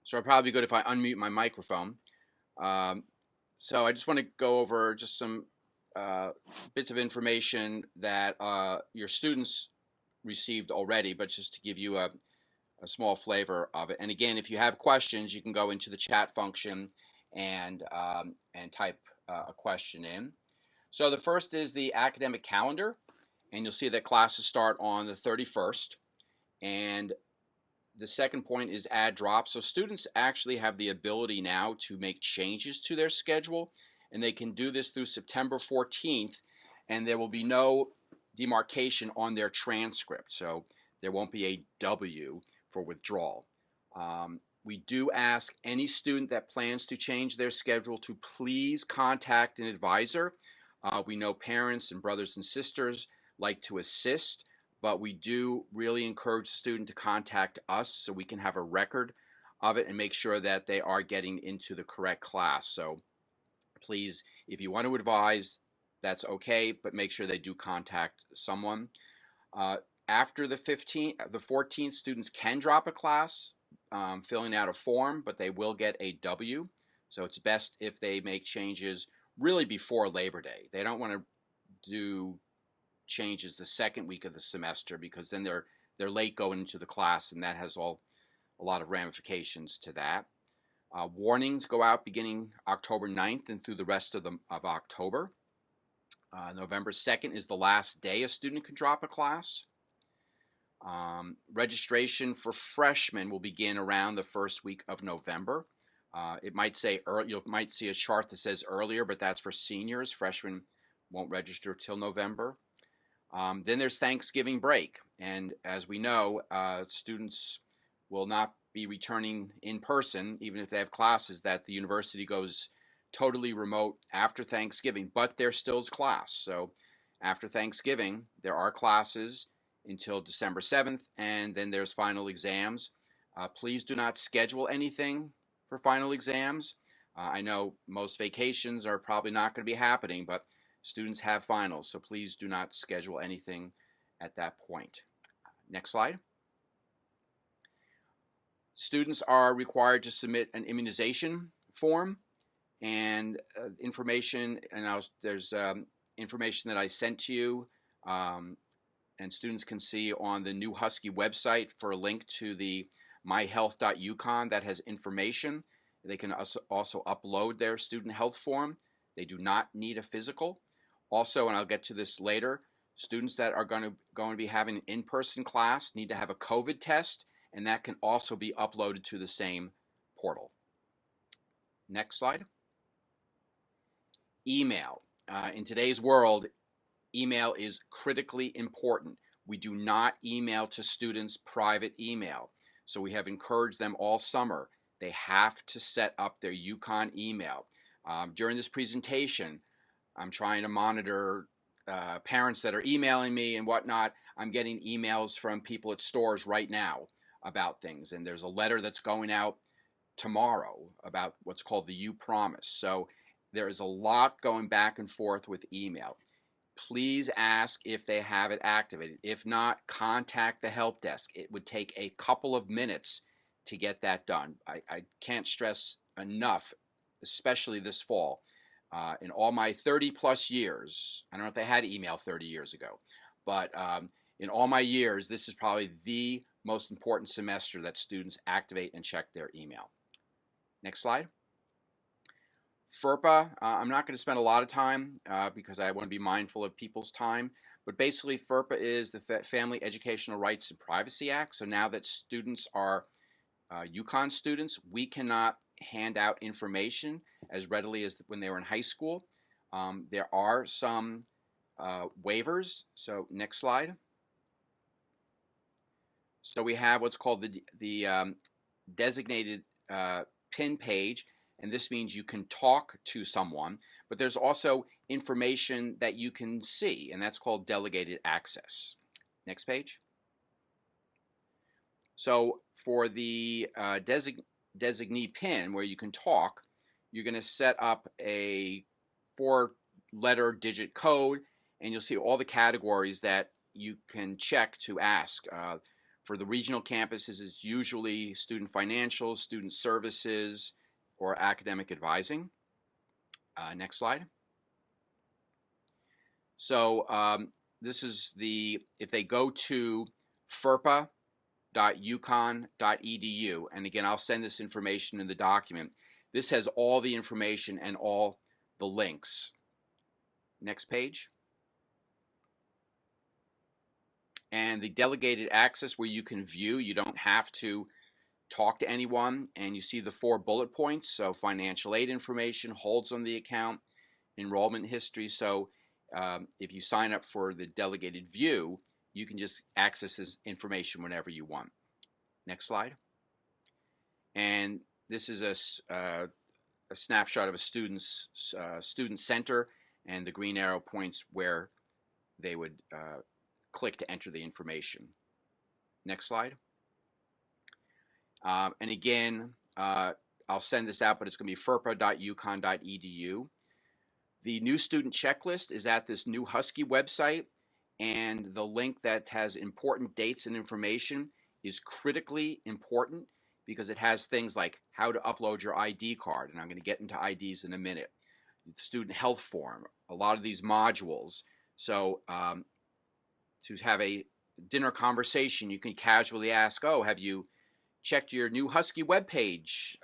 So it'd probably be good if I unmute my microphone. So I just want to go over just some bits of information that your students received already, but just to give you a small flavor of it. And again, if you have questions, you can go into the chat function and type a question in. So the first is the academic calendar, and you'll see that classes start on the 31st. And the second point is add drops. So students actually have the ability now to make changes to their schedule, and they can do this through September 14th, and there will be no demarcation on their transcript. So there won't be a W for withdrawal. We do ask any student that plans to change their schedule to please contact an advisor. We know parents and brothers and sisters like to assist, but we do really encourage the student to contact us so we can have a record of it and make sure that they are getting into the correct class. So please, if you want to advise, that's okay, but make sure they do contact someone. After the 14th, students can drop a class, filling out a form, but they will get a W. So it's best if they make changes really before Labor Day. They don't want to do changes the second week of the semester, because then they're late going into the class, and that has a lot of ramifications to that. Warnings go out beginning October 9th and through the rest of October. November 2nd is the last day a student can drop a class. Registration for freshmen will begin around the first week of November. It might say you might see a chart that says earlier, but that's for seniors. Freshmen won't register till November. Then there's Thanksgiving break, and as we know, students will not be returning in person, even if they have classes. That the university goes totally remote after Thanksgiving, but there still is class. So after Thanksgiving, there are classes until December 7th, and then there's final exams. Please do not schedule anything for final exams. I know most vacations are probably not going to be happening, but students have finals, so please do not schedule anything at that point. Next slide. Students are required to submit an immunization form and information, and there's information that I sent to you, and students can see on the New Husky website for a link to the myhealth.uconn that has information. They can also upload their student health form. They do not need a physical. Also, and I'll get to this later, students that are going to be having an in-person class need to have a COVID test, and that can also be uploaded to the same portal. Next slide. Email. In today's world, email is critically important. We do not email to students private email. So we have encouraged them all summer. They have to set up their UConn email. During this presentation, I'm trying to monitor parents that are emailing me and whatnot. I'm getting emails from people at stores right now about things. And there's a letter that's going out tomorrow about what's called the U Promise. So there is a lot going back and forth with email. Please ask if they have it activated. If not, contact the help desk. It would take a couple of minutes to get that done. I can't stress enough, especially this fall. In all my 30 plus years, I don't know if they had email 30 years ago, but in all my years, this is probably the most important semester that students activate and check their email. Next slide. FERPA, I'm not going to spend a lot of time because I want to be mindful of people's time, but basically FERPA is the Family Educational Rights and Privacy Act. So now that students are UConn students, we cannot hand out information as readily as when they were in high school. There are some waivers. So next slide. So we have what's called the designated PIN page, and this means you can talk to someone, but there's also information that you can see, and that's called delegated access. Next page. So for the designee PIN, where you can talk, you're going to set up a 4-letter digit code, and you'll see all the categories that you can check to ask. For the regional campuses, it's usually student financials, student services, or academic advising. Next slide. So this is if they go to ferpa.uconn.edu, and again, I'll send this information in the document. This has all the information and all the links. Next page. And the delegated access, where you can view, you don't have to talk to anyone, and you see the 4 bullet points. So financial aid information, holds on the account, enrollment history. So if you sign up for the delegated view, you can just access this information whenever you want. Next slide. And this is a snapshot of a student center, and the green arrow points where they would click to enter the information. Next slide. And again, I'll send this out, but it's going to be ferpa.uconn.edu. The new student checklist is at this New Husky website, and the link that has important dates and information is critically important because it has things like how to upload your ID card, and I'm going to get into IDs in a minute, student health form, a lot of these modules. So to have a dinner conversation, you can casually ask, oh, have you checked your New Husky webpage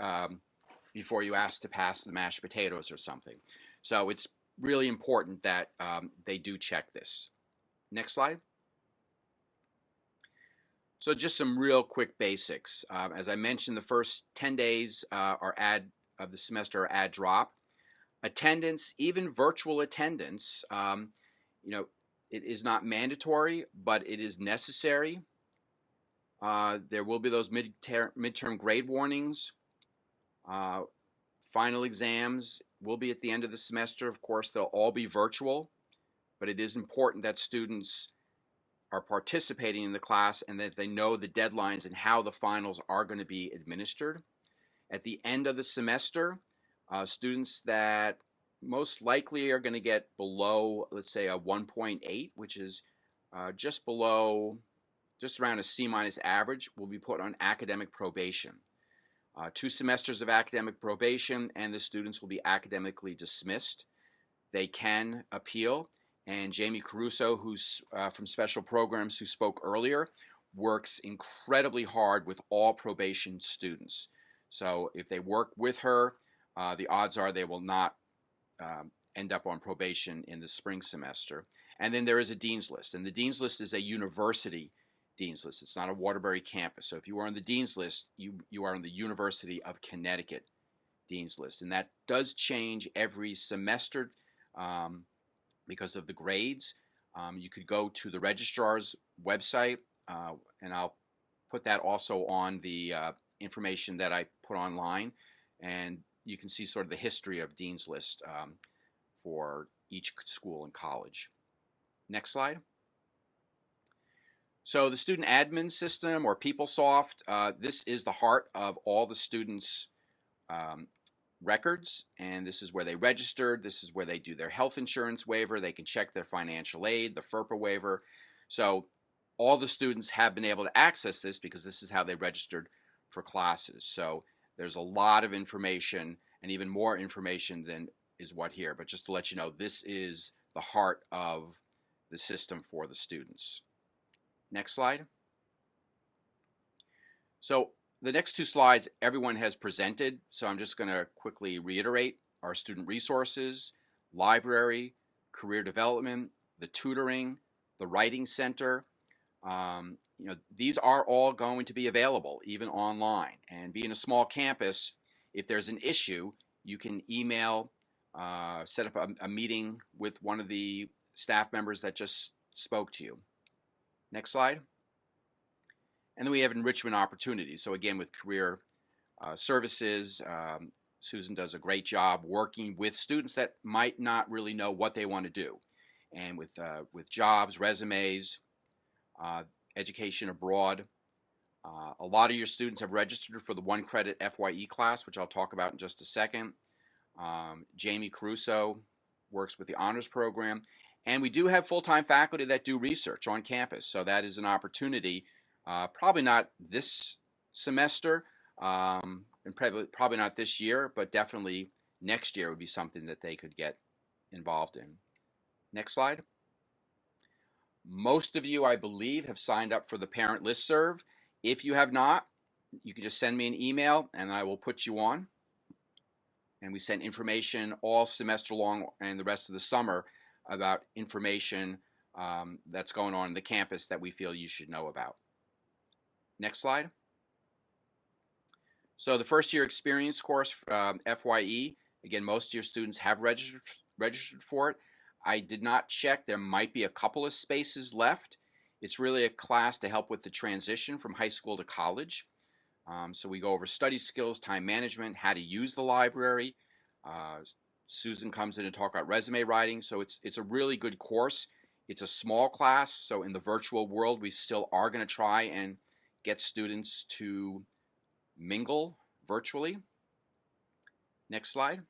before you ask to pass the mashed potatoes or something. So it's really important that they do check this. Next slide. So just some real quick basics. As I mentioned, the first 10 days of the semester are ad drop. Attendance, even virtual attendance, it is not mandatory, but it is necessary. There will be those midterm grade warnings. Final exams will be at the end of the semester. Of course, they'll all be virtual, but it is important that students are participating in the class and that they know the deadlines and how the finals are going to be administered. At the end of the semester, students that most likely are going to get below, let's say, a 1.8, which is just around a C- average, will be put on academic probation. 2 semesters of academic probation, and the students will be academically dismissed. They can appeal, and Jamie Caruso, who's from Special Programs, who spoke earlier, works incredibly hard with all probation students. So if they work with her, the odds are they will not end up on probation in the spring semester. And then there is a Dean's List, and the Dean's List is a university Dean's List. It's not a Waterbury campus. So if you are on the Dean's List, you are on the University of Connecticut Dean's List. And that does change every semester because of the grades. You could go to the registrar's website, and I'll put that also on the information that I put online. And you can see sort of the history of Dean's List for each school and college. Next slide. So the student admin system, or PeopleSoft, this is the heart of all the students' records, and this is where they registered. This is where they do their health insurance waiver. They can check their financial aid, the FERPA waiver. So all the students have been able to access this because this is how they registered for classes. So there's a lot of information, and even more information than is what here. But just to let you know, this is the heart of the system for the students. Next slide. So the next 2 slides everyone has presented, so I'm just going to quickly reiterate our student resources, library, career development, the tutoring, the writing center. These are all going to be available even online. And being a small campus, if there's an issue, you can email, set up a meeting with one of the staff members that just spoke to you. Next slide. And then we have enrichment opportunities. So again, with career services, Susan does a great job working with students that might not really know what they want to do. And with jobs, resumes, education abroad. A lot of your students have registered for the 1-credit FYE class, which I'll talk about in just a second. Jamie Caruso works with the honors program. And we do have full-time faculty that do research on campus, so that is an opportunity. Probably not this semester, and probably not this year, but definitely next year would be something that they could get involved in. Next slide. Most of you, I believe, have signed up for the parent listserv. If you have not, you can just send me an email, and I will put you on. And we send information all semester long and the rest of the summer about information that's going on in the campus that we feel you should know about. Next slide. So the first year experience course, FYE, again, most of your students have registered for it. I did not check. There might be a couple of spaces left. It's really a class to help with the transition from high school to college. So we go over study skills, time management, how to use the library. Susan comes in and talks about resume writing. So it's a really good course. It's a small class. So in the virtual world, we still are going to try and get students to mingle virtually. Next slide.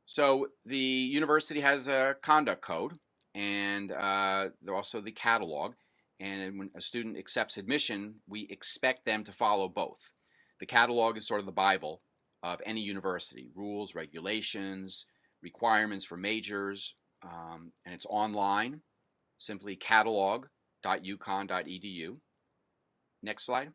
So the university has a conduct code and also the catalog. And when a student accepts admission, we expect them to follow both. The catalog is sort of the Bible of any university: rules, regulations, requirements for majors, and it's online. Simply catalog.uconn.edu. Next slide.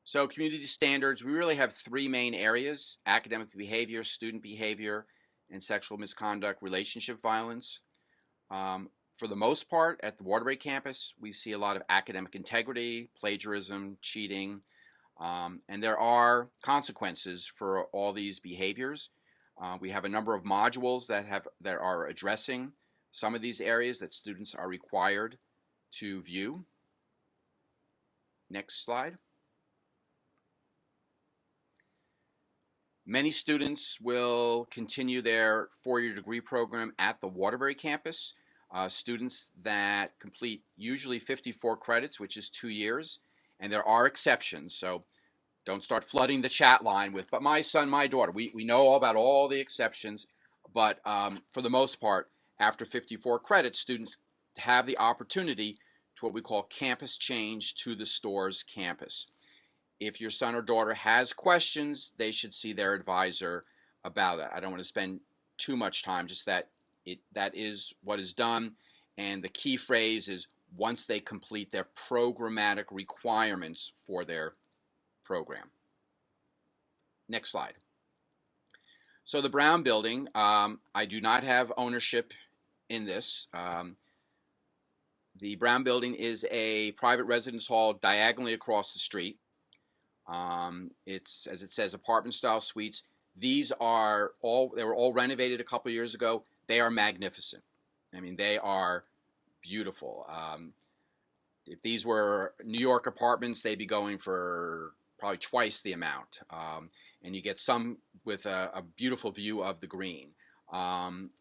So community standards, we really have 3 main areas: academic behavior, student behavior, and sexual misconduct, relationship violence. For the most part, at the Waterbury campus, we see a lot of academic integrity, plagiarism, cheating, and there are consequences for all these behaviors. We have a number of modules that are addressing some of these areas that students are required to view. Next slide. Many students will continue their four-year degree program at the Waterbury campus. Students that complete usually 54 credits, which is 2 years, and there are exceptions, so don't start flooding the chat line with, but my son, my daughter. We know all about all the exceptions, but for the most part, after 54 credits, students have the opportunity to what we call campus change to the store's campus. If your son or daughter has questions, they should see their advisor about that. I don't want to spend too much time, just that that is what is done, and the key phrase is once they complete their programmatic requirements for their program. Next slide. So the Brown Building, I do not have ownership in this. The Brown Building is a private residence hall diagonally across the street. It's, as it says, apartment-style suites. These are they were all renovated a couple years ago. They are magnificent. I mean, they are beautiful. If these were New York apartments, they'd be going for probably twice the amount. And you get some with a beautiful view of the green.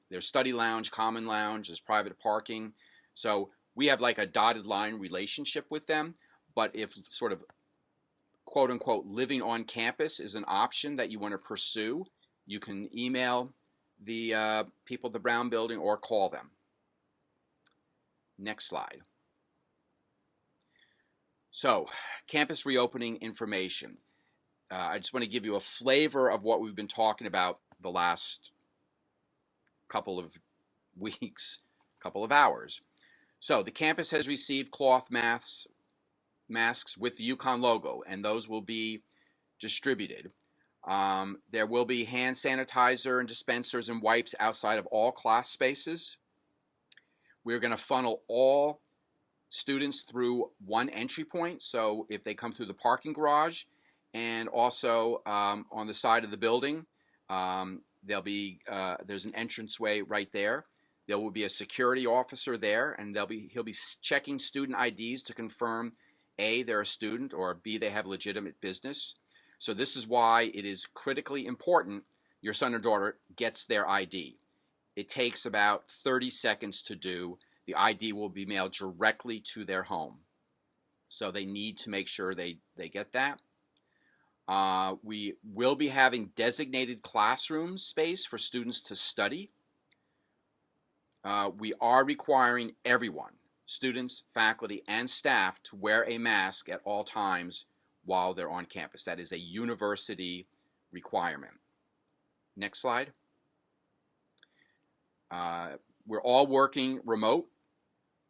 There's study lounge, common lounge, there's private parking. So we have like a dotted line relationship with them. But if sort of quote unquote living on campus is an option that you want to pursue, you can email the people at the Brown Building or call them. Next slide. So, campus reopening information. I just want to give you a flavor of what we've been talking about the last couple of weeks, couple of hours. So, the campus has received cloth masks with the UConn logo, and those will be distributed. There will be hand sanitizer and dispensers and wipes outside of all class spaces. We're going to funnel all students through one entry point, so if they come through the parking garage and also on the side of the building, there's an entranceway right there. There will be a security officer there, and he'll be checking student IDs to confirm A, they're a student, or B, they have legitimate business. So this is why it is critically important your son or daughter gets their ID. It takes about 30 seconds to do. The ID will be mailed directly to their home. So they need to make sure they get that. We will be having designated classroom space for students to study. We are requiring everyone, students, faculty, and staff, to wear a mask at all times while they're on campus. That is a university requirement. Next slide. We're all working remote.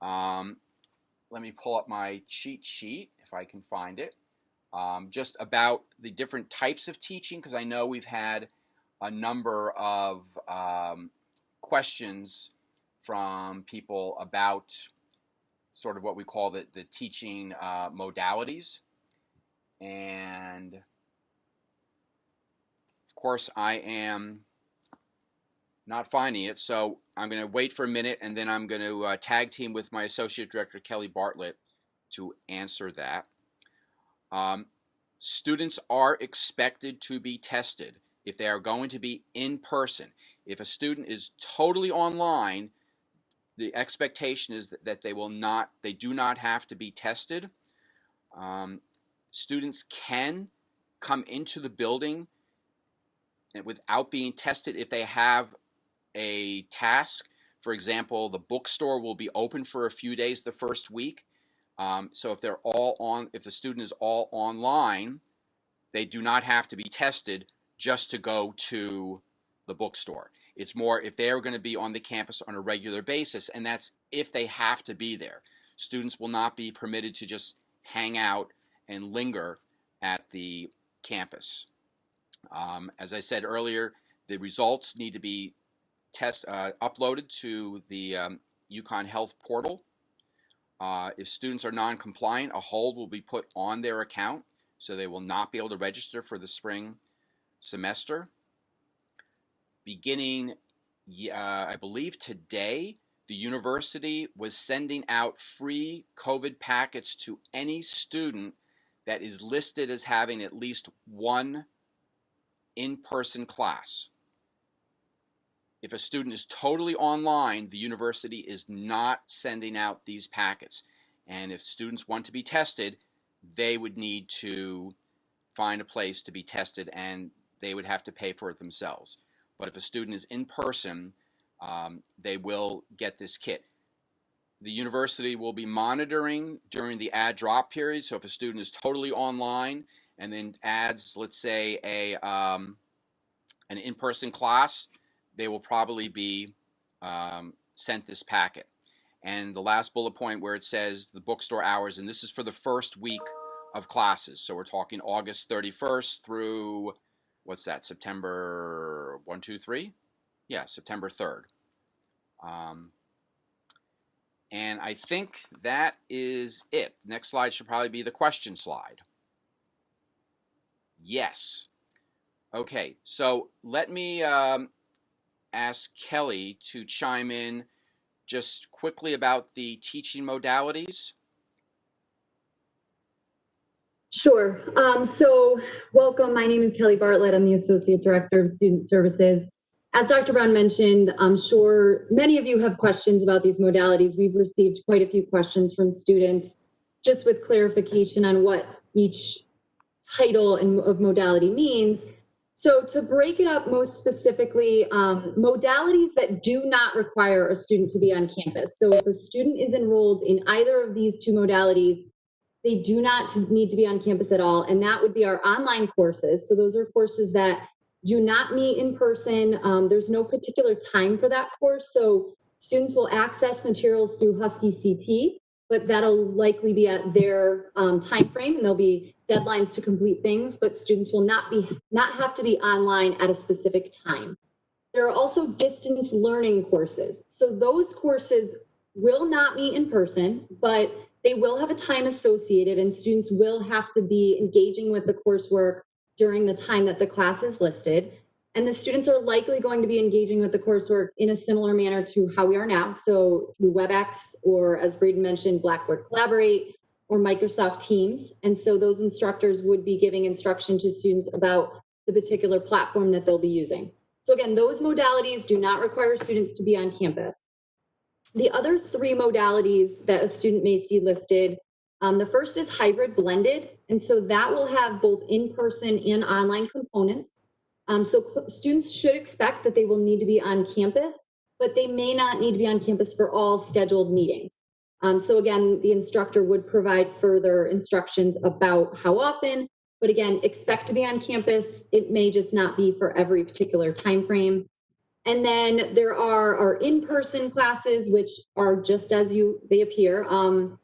Let me pull up my cheat sheet if I can find it. Just about the different types of teaching, because I know we've had a number of questions from people about sort of what we call the teaching modalities. And of course, I am not finding it, so I'm going to wait for a minute, and then I'm going to tag team with my Associate Director, Kelly Bartlett, to answer that. Students are expected to be tested if they are going to be in person. If a student is totally online, the expectation is that they do not have to be tested. Students can come into the building without being tested if they have a task. For example, the bookstore will be open for a few days the first week. So if the student is all online, they do not have to be tested just to go to the bookstore. It's more if they're going to be on the campus on a regular basis, and that's if they have to be there. Students will not be permitted to just hang out and linger at the campus. As I said earlier, the results need to be uploaded to the UConn Health portal. If students are non-compliant, a hold will be put on their account, so they will not be able to register for the spring semester. Beginning, I believe today, the university was sending out free COVID packets to any student that is listed as having at least one in-person class. If a student is totally online, the university is not sending out these packets. And if students want to be tested, they would need to find a place to be tested, and they would have to pay for it themselves. But if a student is in person, they will get this kit. The university will be monitoring during the add drop period. So if a student is totally online and then adds, let's say, an in-person class, they will probably be sent this packet. And the last bullet point where it says the bookstore hours, and this is for the first week of classes. So we're talking August 31st through, what's that, September 1, 2, 3? Yeah, September 3rd. And I think that is it. Next slide should probably be the question slide. Yes. Okay, so let me ask Kelly to chime in just quickly about the teaching modalities. Sure. So welcome. My name is Kelly Bartlett. I'm the Associate Director of Student Services. As Dr. Brown mentioned, I'm sure many of you have questions about these modalities. We've received quite a few questions from students just with clarification on what each title of modality means. So to break it up most specifically, modalities that do not require a student to be on campus. So if a student is enrolled in either of these two modalities, they do not need to be on campus at all. And that would be our online courses. So those are courses that do not meet in person. There's no particular time for that course. So students will access materials through Husky CT, but that'll likely be at their time frame, and there'll be deadlines to complete things, but students will not have to be online at a specific time. There are also distance learning courses. So those courses will not meet in person, but they will have a time associated, and students will have to be engaging with the coursework during the time that the class is listed. And the students are likely going to be engaging with the coursework in a similar manner to how we are now. So through WebEx, or as Braden mentioned, Blackboard Collaborate or Microsoft Teams. And so those instructors would be giving instruction to students about the particular platform that they'll be using. So again, those modalities do not require students to be on campus. The other three modalities that a student may see listed, the first is hybrid blended. And so that will have both in-person and online components. So students should expect that they will need to be on campus, but they may not need to be on campus for all scheduled meetings. So again, the instructor would provide further instructions about how often, but again, expect to be on campus. It may just not be for every particular time frame. And then there are our in-person classes, which are just as they appear.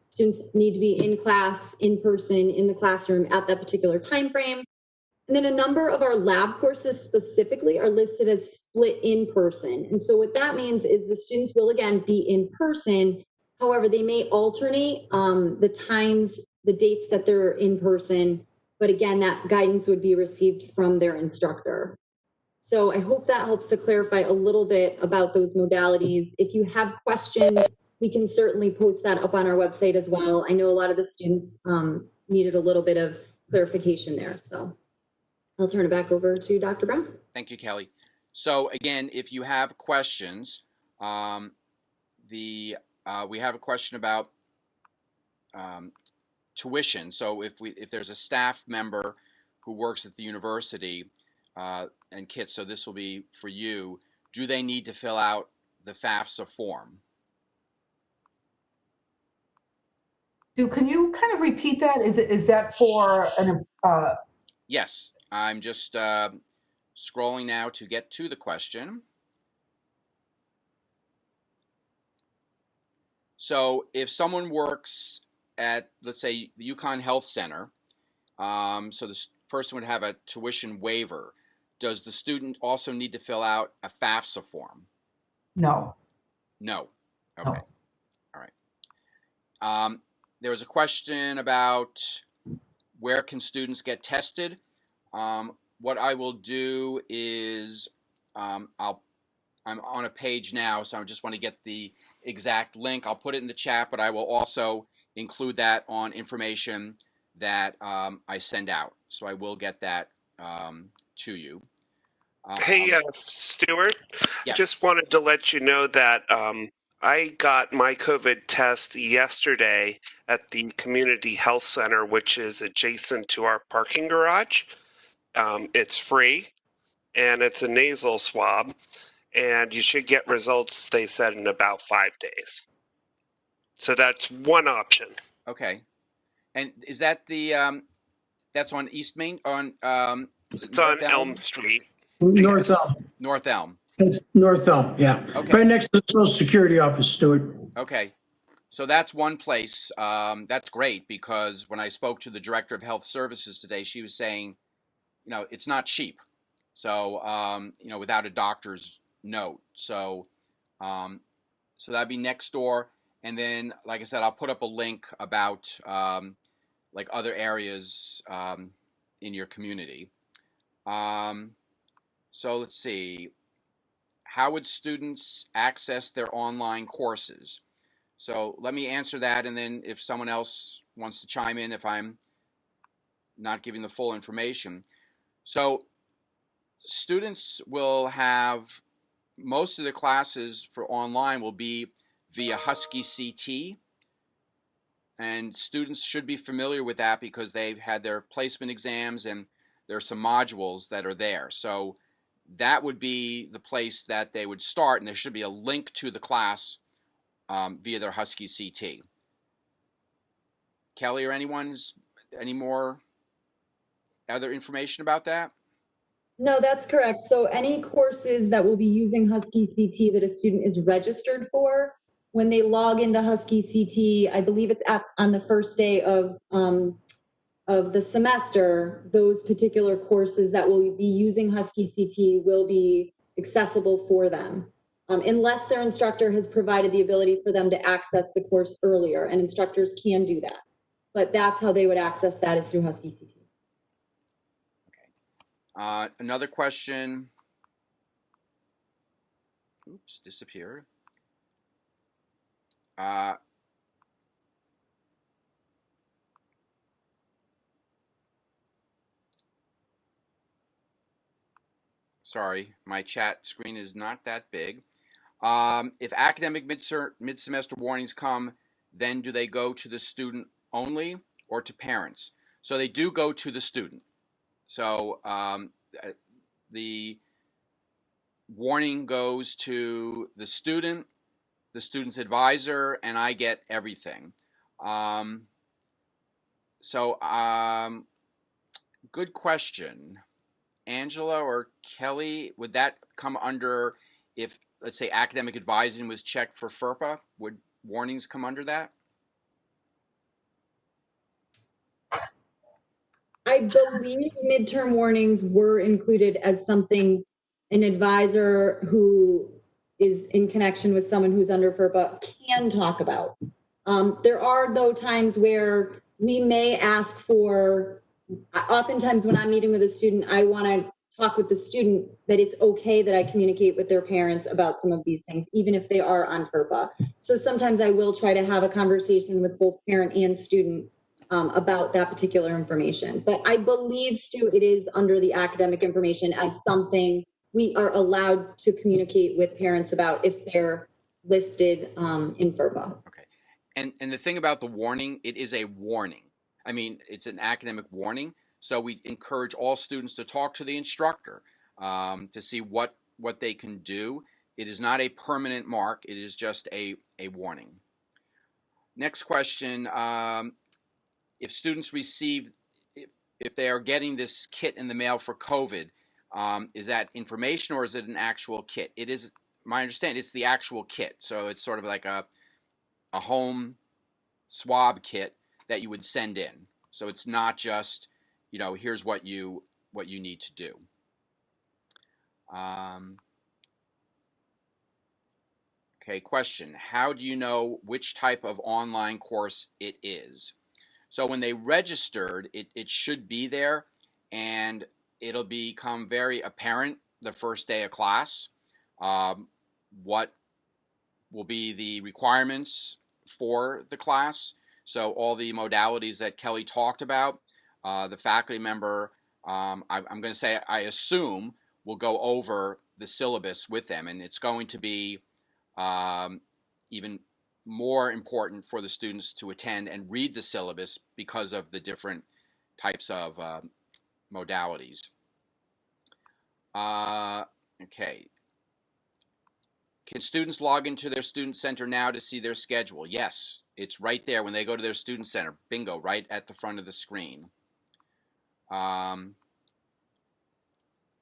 Students need to be in class, in person, in the classroom at that particular time frame. And then a number of our lab courses specifically are listed as split in person. And so what that means is the students will again be in person. However, they may alternate the times, the dates that they're in person. But again, that guidance would be received from their instructor. So I hope that helps to clarify a little bit about those modalities. If you have questions, we can certainly post that up on our website as well. I know a lot of the students needed a little bit of clarification there. So I'll turn it back over to Dr. Brown. Thank you, Kelly. So again, if you have questions, we have a question about tuition. So if there's a staff member who works at the university, and Kit, so this will be for you, do they need to fill out the FAFSA form? Can you kind of repeat that? Is that for an Yes, I'm just scrolling now to get to the question. So if someone works at, let's say, the UConn Health Center, so this person would have a tuition waiver. Does the student also need to fill out a FAFSA form? No. No. Okay. No. There was a question about where can students get tested. What I will do is I'm on a page now, so I just want to get the exact link. I'll put it in the chat, but I will also include that on information that I send out. So I will get that to you. Hey, Stuart, yeah. Just wanted to let you know that I got my COVID test yesterday at the Community Health Center, which is adjacent to our parking garage. It's free, and it's a nasal swab, and you should get results, they said, in about 5 days. So that's one option. Okay. And is that the, that's on East Main, on, it's on Elm Street. North Elm. North Elm. It's North Elm, yeah. Okay. Right next to the Social Security office, Stuart. Okay. So that's one place. That's great, because when I spoke to the Director of Health Services today, she was saying, you know, it's not cheap. So, you know, without a doctor's note. So, so that'd be next door. And then, like I said, I'll put up a link about like other areas in your community. So let's see. How would students access their online courses? So let me answer that, and then if someone else wants to chime in if I'm not giving the full information. So students will have, most of the classes for online will be via Husky CT, and students should be familiar with that because they've had their placement exams and there are some modules that are there. So that would be the place that they would start, and there should be a link to the class via their Husky CT. Kelly or any more other information about that? No, that's correct. So any courses that will be using Husky CT that a student is registered for, when they log into Husky CT, I believe it's on the first day of the semester, those particular courses that will be using Husky CT will be accessible for them, unless their instructor has provided the ability for them to access the course earlier, and instructors can do that. But that's how they would access that, is through Husky CT. Okay. Another question. Oops, disappeared. Sorry, my chat screen is not that big. If academic mid-semester warnings come, then do they go to the student only or to parents? So they do go to the student. So the warning goes to the student's advisor, and I get everything. Good question. Angela or Kelly, would that come under, if, let's say, academic advising was checked for FERPA, would warnings come under that? I believe midterm warnings were included as something an advisor who is in connection with someone who's under FERPA can talk about. There are, though, times where we may ask for, oftentimes when I'm meeting with a student, I want to talk with the student that it's okay that I communicate with their parents about some of these things, even if they are on FERPA. So sometimes I will try to have a conversation with both parent and student about that particular information. But I believe, Stu, it is under the academic information as something we are allowed to communicate with parents about if they're listed in FERPA. Okay. And the thing about the warning, it is a warning. I mean, it's an academic warning. So we encourage all students to talk to the instructor to see what they can do. It is not a permanent mark. It is just a warning. Next question. If students receive, if they are getting this kit in the mail for COVID, is that information or is it an actual kit? It is, my understanding, it's the actual kit. So it's sort of like a home swab kit that you would send in. So it's not just, you know, here's what you need to do. Okay, question. How do you know which type of online course it is? So when they registered, it should be there, and it'll become very apparent the first day of class what will be the requirements for the class. So all the modalities that Kelly talked about, the faculty member, I'm going to say, I assume, will go over the syllabus with them, and it's going to be even more important for the students to attend and read the syllabus because of the different types of modalities. Okay. Can students log into their student center now to see their schedule? Yes, it's right there when they go to their student center. Bingo, right at the front of the screen.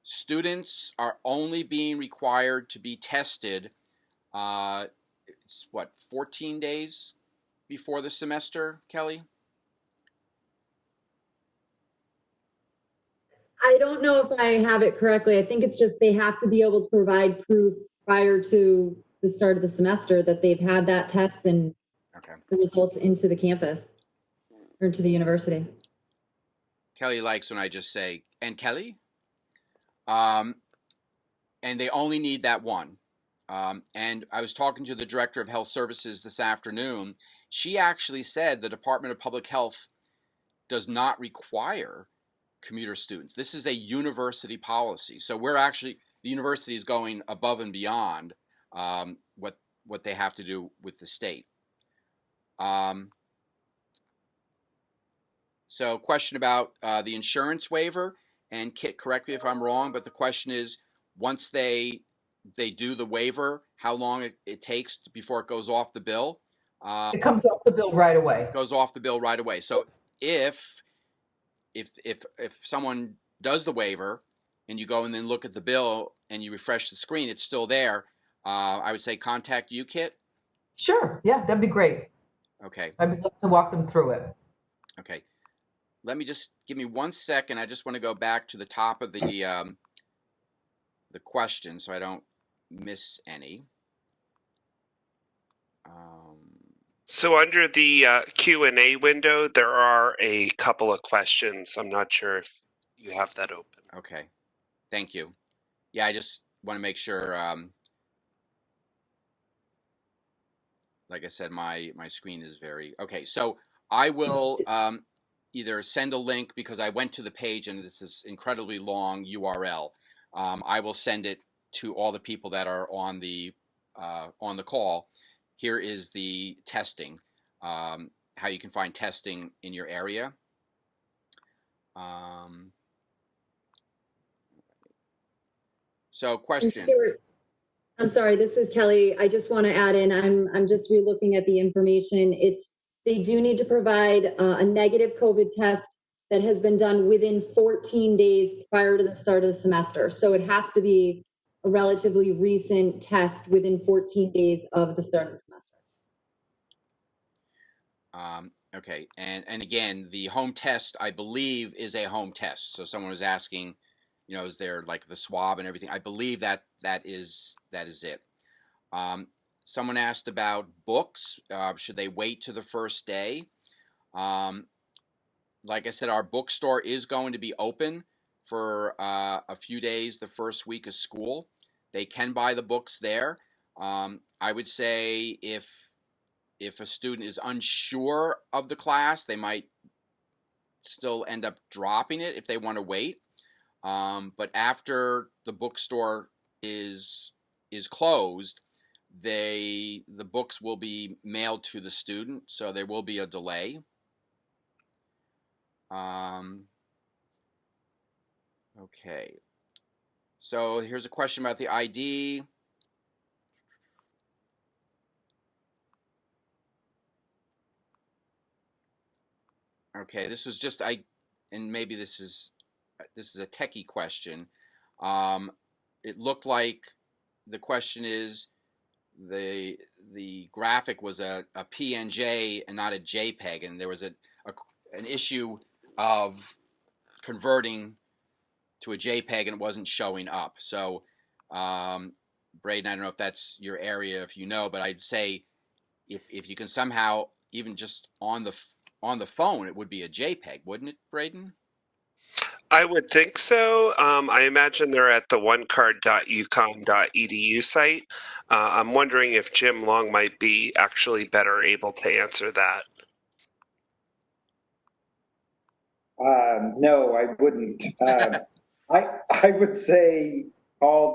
Students are only being required to be tested, it's what, 14 days before the semester, Kelly? I don't know if I have it correctly. I think it's just they have to be able to provide proof prior to the start of the semester that they've had that test and the results into the campus or to the university. Kelly likes when I just say, and Kelly? And they only need that one. And I was talking to the Director of Health Services this afternoon. She actually said the Department of Public Health does not require commuter students. This is a university policy. So we're actually, the university is going above and beyond what they have to do with the state. So question about the insurance waiver, and Kit, correct me if I'm wrong, but the question is, once they do the waiver, how long it takes before it goes off the bill? It comes off the bill right away. Goes off the bill right away. So if someone does the waiver and you go and then look at the bill and you refresh the screen, it's still there. I would say contact you, Kit. Sure. Yeah, that'd be great. Okay. I'd be glad to walk them through it. Okay. Let me just give me 1 second. I just want to go back to the top of the question so I don't miss any. So under the Q&A window, there are a couple of questions. I'm not sure if you have that open. Okay. Thank you. Yeah, I just want to make sure, like I said, my screen is very, okay. So I will either send a link, because I went to the page and this is incredibly long URL. I will send it to all the people that are on the call. Here is the testing, how you can find testing in your area. So question. Stuart, I'm sorry, this is Kelly. I just want to add in, I'm just re-looking at the information. They do need to provide a negative COVID test that has been done within 14 days prior to the start of the semester. So it has to be a relatively recent test within 14 days of the start of the semester. Okay, and again, the home test, I believe, is a home test. So someone was asking, is there like the swab and everything? I believe that is it. Someone asked about books. Should they wait to the first day? Like I said, our bookstore is going to be open for a few days the first week of school. They can buy the books there. I would say if a student is unsure of the class, they might still end up dropping it if they want to wait. But after the bookstore is closed, the books will be mailed to the student, so there will be a delay. Okay. So here's a question about the ID. Okay, this is just and maybe this is a techie question. It looked like the question is the graphic was a PNG and not a JPEG, and there was an issue of converting to a JPEG and it wasn't showing up. So Braden, I don't know if that's your area, if you know, but I'd say if you can somehow, even just on the phone, it would be a JPEG, wouldn't it, Braden? I would think so. I imagine they're at the onecard.uconn.edu site. I'm wondering if Jim Long might be actually better able to answer that. No, I wouldn't. I would say call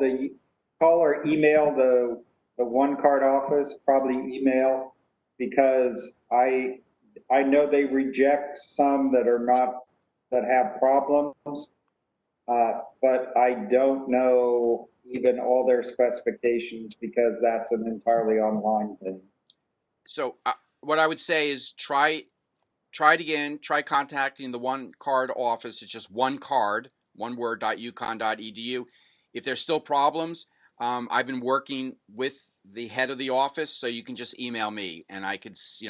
or email the one card office, probably email, because I know they reject some that are not, that have problems, but I don't know even all their specifications because that's an entirely online thing. So what I would say is try it again. Try contacting the one card office. It's just one card, one word, .uconn.edu. If there's still problems, I've been working with the head of the office, so you can just email me, and I could, see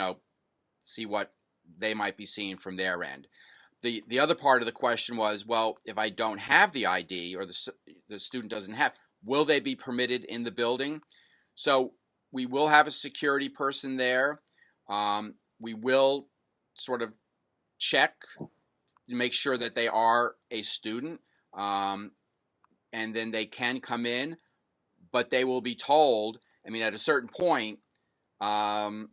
what they might be seeing from their end. The other part of the question was, well, if I don't have the ID or the student doesn't have, will they be permitted in the building? So we will have a security person there. We will sort of check to make sure that they are a student, and then they can come in, but they will be told, at a certain point, and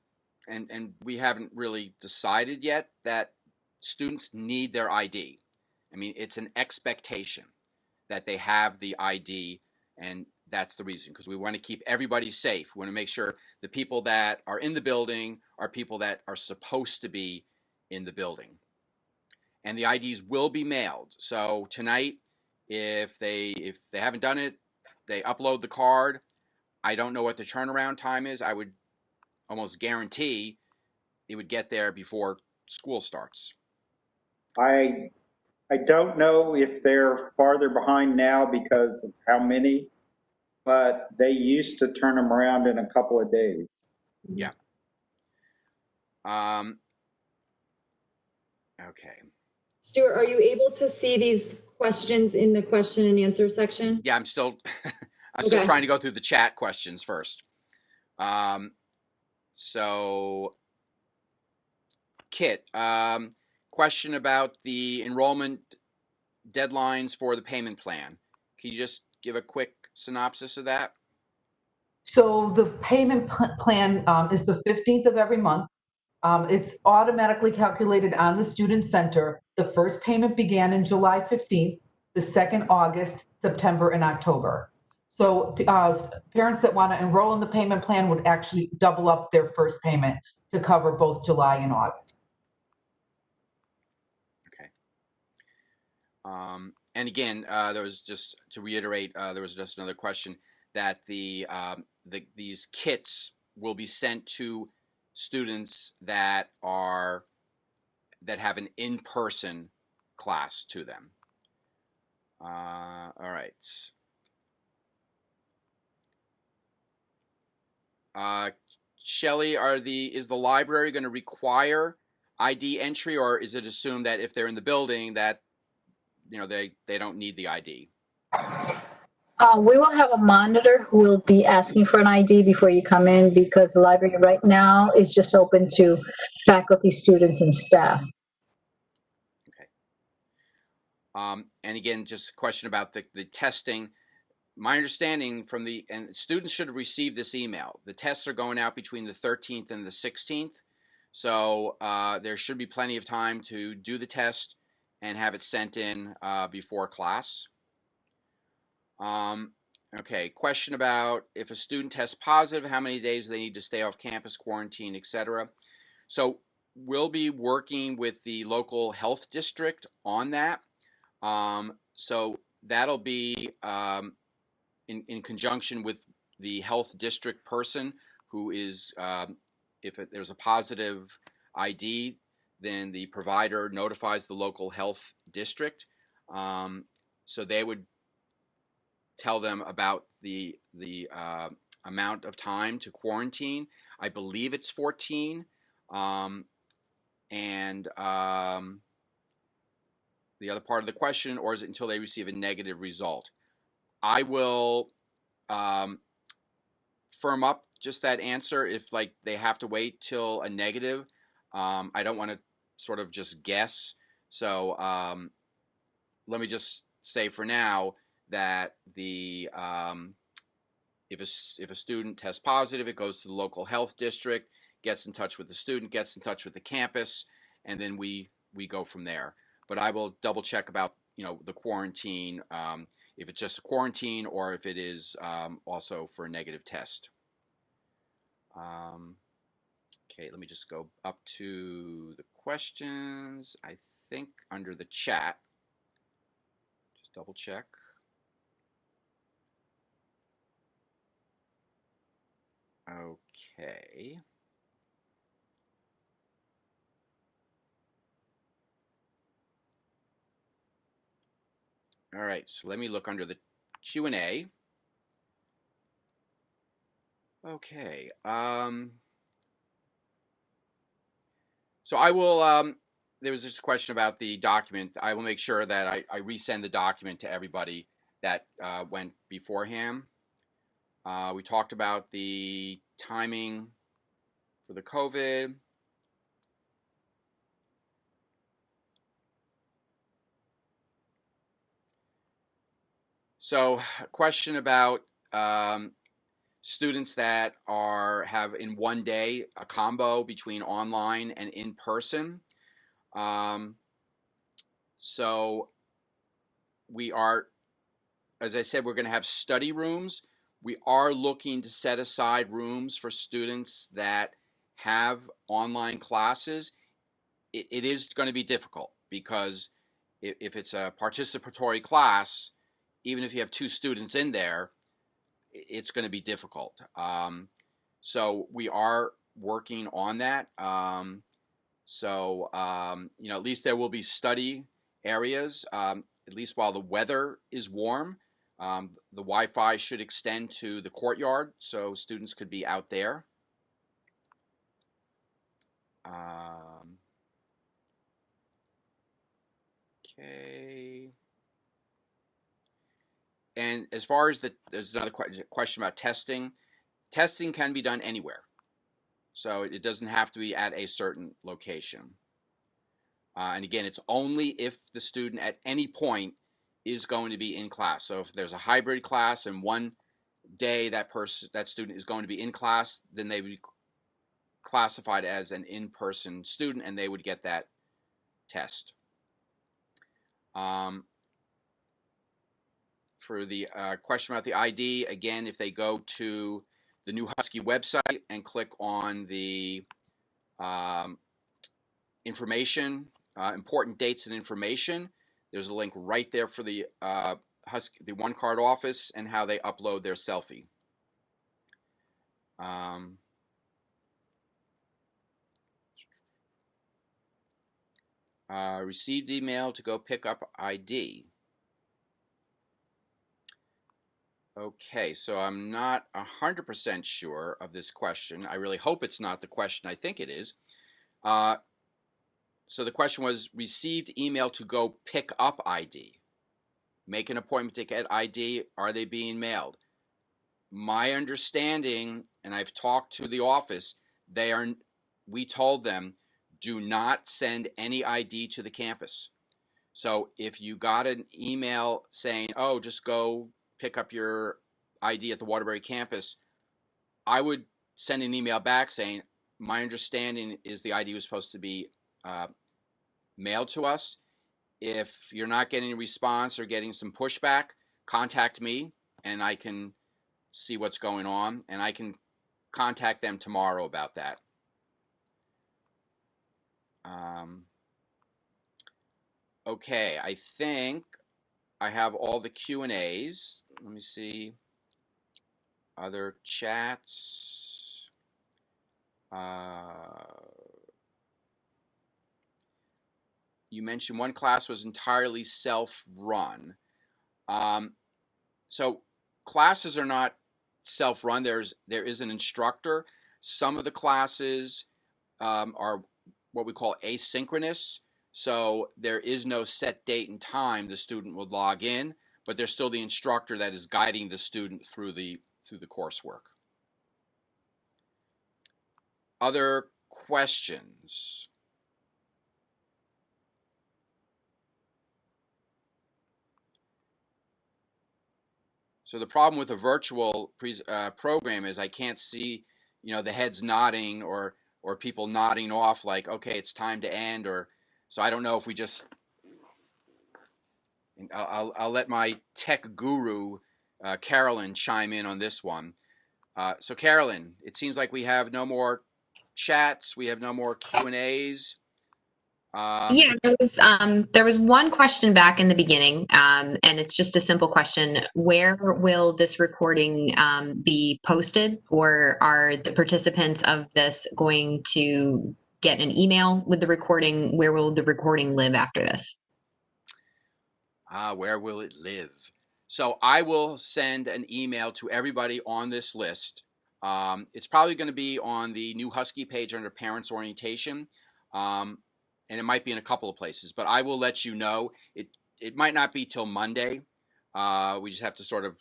we haven't really decided yet, that students need their ID. It's an expectation that they have the ID, and that's the reason, because we want to keep everybody safe. We want to make sure the people that are in the building are people that are supposed to be in the building. And the IDs will be mailed. So tonight, if they haven't done it, they upload the card. I don't know what the turnaround time is. I would almost guarantee it would get there before school starts. I don't know if they're farther behind now because of how many, but they used to turn them around in a couple of days. Yeah. Okay. Stuart, are you able to see these questions in the question and answer section? Yeah, I'm still Okay. trying to go through the chat questions first. So, Kit, question about the enrollment deadlines for the payment plan. Can you just give a quick synopsis of that? So the payment plan is the 15th of every month. It's automatically calculated on the student center. The first payment began in July 15th, the second August, September, and October. So parents that want to enroll in the payment plan would actually double up their first payment to cover both July and August. Okay. And again, there was just to reiterate, there was just another question that these kits will be sent to students that have an in-person class to them. All right. Shelley, is the library going to require ID entry, or is it assumed that if they're in the building that they don't need the ID? We will have a monitor who will be asking for an ID before you come in, because the library right now is just open to faculty, students, and staff. Okay. And again, just a question about the testing. My understanding and students should have received this email. The tests are going out between the 13th and the 16th. So there should be plenty of time to do the test and have it sent in before class. Okay, question about if a student tests positive, how many days do they need to stay off campus, quarantine, etc. So we'll be working with the local health district on that. So that'll be in conjunction with the health district person who is, if there's a positive ID, then the provider notifies the local health district. So they would tell them about the amount of time to quarantine. I believe it's 14. And the other part of the question, or is it until they receive a negative result? I will firm up just that answer if like they have to wait till a negative. I don't want to sort of just guess. So let me just say for now that the if a student tests positive, it goes to the local health district, gets in touch with the student, gets in touch with the campus, and then we go from there. But I will double check about the quarantine, if it's just a quarantine or if it is also for a negative test. Okay, let me just go up to the questions. I think under the chat, just double check. Okay. All right, so let me look under the Q&A. Okay. So I will, there was just a question about the document. I will make sure that I resend the document to everybody that went beforehand. We talked about the timing for the COVID. So a question about students that have in one day a combo between online and in person. So we are, as I said, we're going to have study rooms. We are looking to set aside rooms for students that have online classes. It is going to be difficult because if it's a participatory class, even if you have 2 students in there, it's going to be difficult. So we are working on that. At least there will be study areas, at least while the weather is warm. The Wi-Fi should extend to the courtyard, so students could be out there. Okay. And as far as there's another question about testing. Testing can be done anywhere. So it doesn't have to be at a certain location. And again, it's only if the student at any point is going to be in class. So if there's a hybrid class and one day that student is going to be in class, then they would be classified as an in-person student and they would get that test. For the question about the ID, again, if they go to the New Husky website and click on the information, important dates and information, there's a link right there for the One Card office and how they upload their selfie. Received email to go pick up ID. Okay, so I'm not 100% sure of this question. I really hope it's not the question I think it is. So the question was, received email to go pick up ID. Make an appointment to get ID. Are they being mailed? My understanding, and I've talked to the office, we told them, do not send any ID to the campus. So if you got an email saying, oh, just go pick up your ID at the Waterbury campus, I would send an email back saying, my understanding is the ID was supposed to be mailed to us. If you're not getting a response or getting some pushback, contact me and I can see what's going on, and I can contact them tomorrow about that. Okay, I think I have all the Q&As. Let me see. Other chats. You mentioned one class was entirely self-run. So classes are not self-run. There is an instructor. Some of the classes are what we call asynchronous. So there is no set date and time the student would log in, but there's still the instructor that is guiding the student through the coursework. other questions? So the problem with a virtual program is I can't see, the heads nodding or people nodding off like, okay, it's time to end, or so I don't know if we just. I'll let my tech guru, Carolyn, chime in on this one. So Carolyn, it seems like we have no more chats. We have no more Q&As. Yeah, there was one question back in the beginning, and it's just a simple question. Where will this recording be posted, or are the participants of this going to get an email with the recording? Where will the recording live after this? Where will it live? So I will send an email to everybody on this list. It's probably going to be on the new Husky page under Parents Orientation. And it might be in a couple of places, but I will let you know. It might not be till Monday. We just have to sort of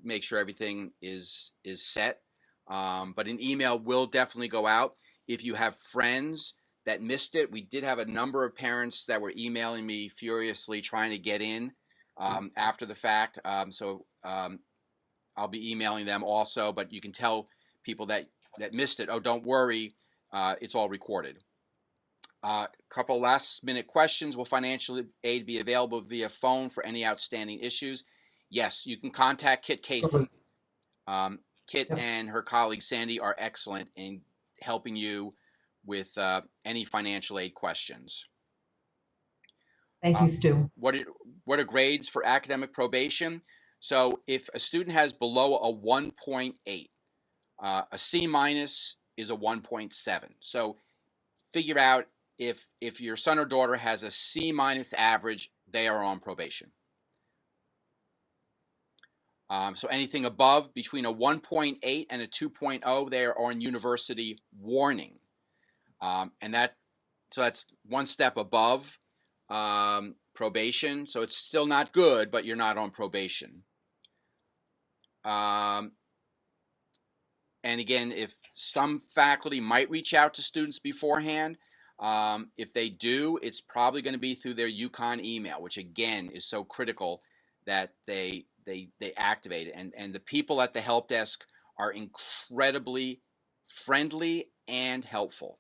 make sure everything is set. But an email will definitely go out. If you have friends that missed it, we did have a number of parents that were emailing me furiously trying to get in after the fact. So I'll be emailing them also, but you can tell people that missed it, oh, don't worry, it's all recorded. Couple last minute questions. Will financial aid be available via phone for any outstanding issues? Yes, you can contact Kit Casey. Kit and her colleague Sandy are excellent in helping you with any financial aid questions. Thank you, Stu. What are grades for academic probation? So if a student has below a 1.8, a C minus is a 1.7. So figure out if your son or daughter has a C minus average, they are on probation. So anything above between a 1.8 and a 2.0, they are on university warning. And that's one step above probation. So it's still not good, but you're not on probation. And again, if some faculty might reach out to students beforehand, if they do, it's probably going to be through their UConn email, which again is so critical that they activate it. And the people at the help desk are incredibly friendly and helpful.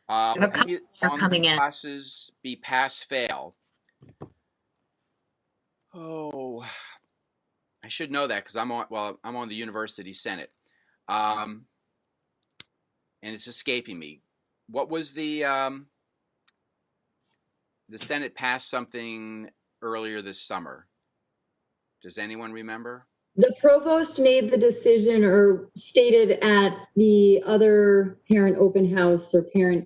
A couple are coming in. Classes be pass-fail. Oh, I should know that because I'm on the University Senate. And it's escaping me. What was the Senate passed something earlier this summer? Does anyone remember? The provost made the decision or stated at the other parent open house or parent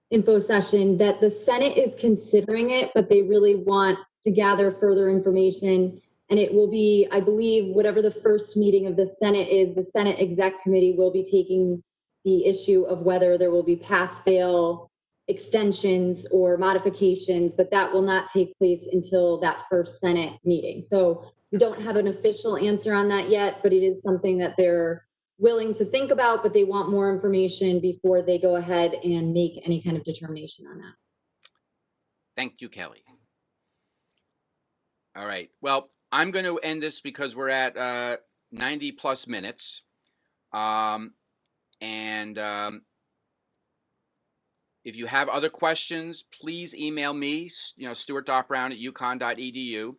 info session that the Senate is considering it, but they really want to gather further information. And it will be, I believe, whatever the first meeting of the Senate is, the Senate Exec Committee will be taking the issue of whether there will be pass-fail extensions or modifications, but that will not take place until that first Senate meeting. So we don't have an official answer on that yet, but it is something that they're willing to think about, but they want more information before they go ahead and make any kind of determination on that. Thank you, Kelly. All right. Well, I'm going to end this because we're at 90 plus minutes. If you have other questions, please email me, stuart.brown@uconn.edu.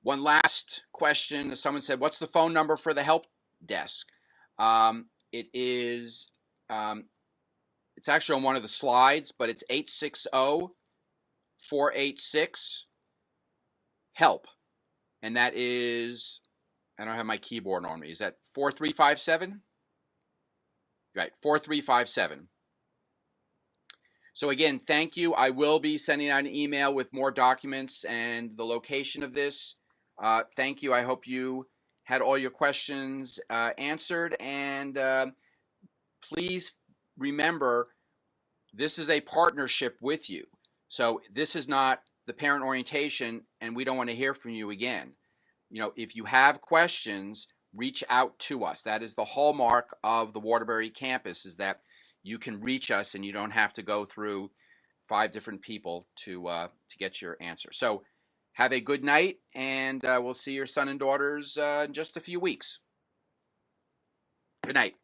One last question. Someone said, what's the phone number for the help desk? It is, it's actually on one of the slides, but it's 860-486-HELP. And that is, I don't have my keyboard on me. Is that 4357? Right, 4357. So again, thank you. I will be sending out an email with more documents and the location of this. Thank you. I hope you had all your questions answered. And please remember, this is a partnership with you. So this is not the parent orientation, and we don't want to hear from you again. If you have questions, reach out to us. That is the hallmark of the Waterbury campus, is that you can reach us and you don't have to go through 5 different people to get your answer. So have a good night, and we'll see your son and daughters in just a few weeks. Good night.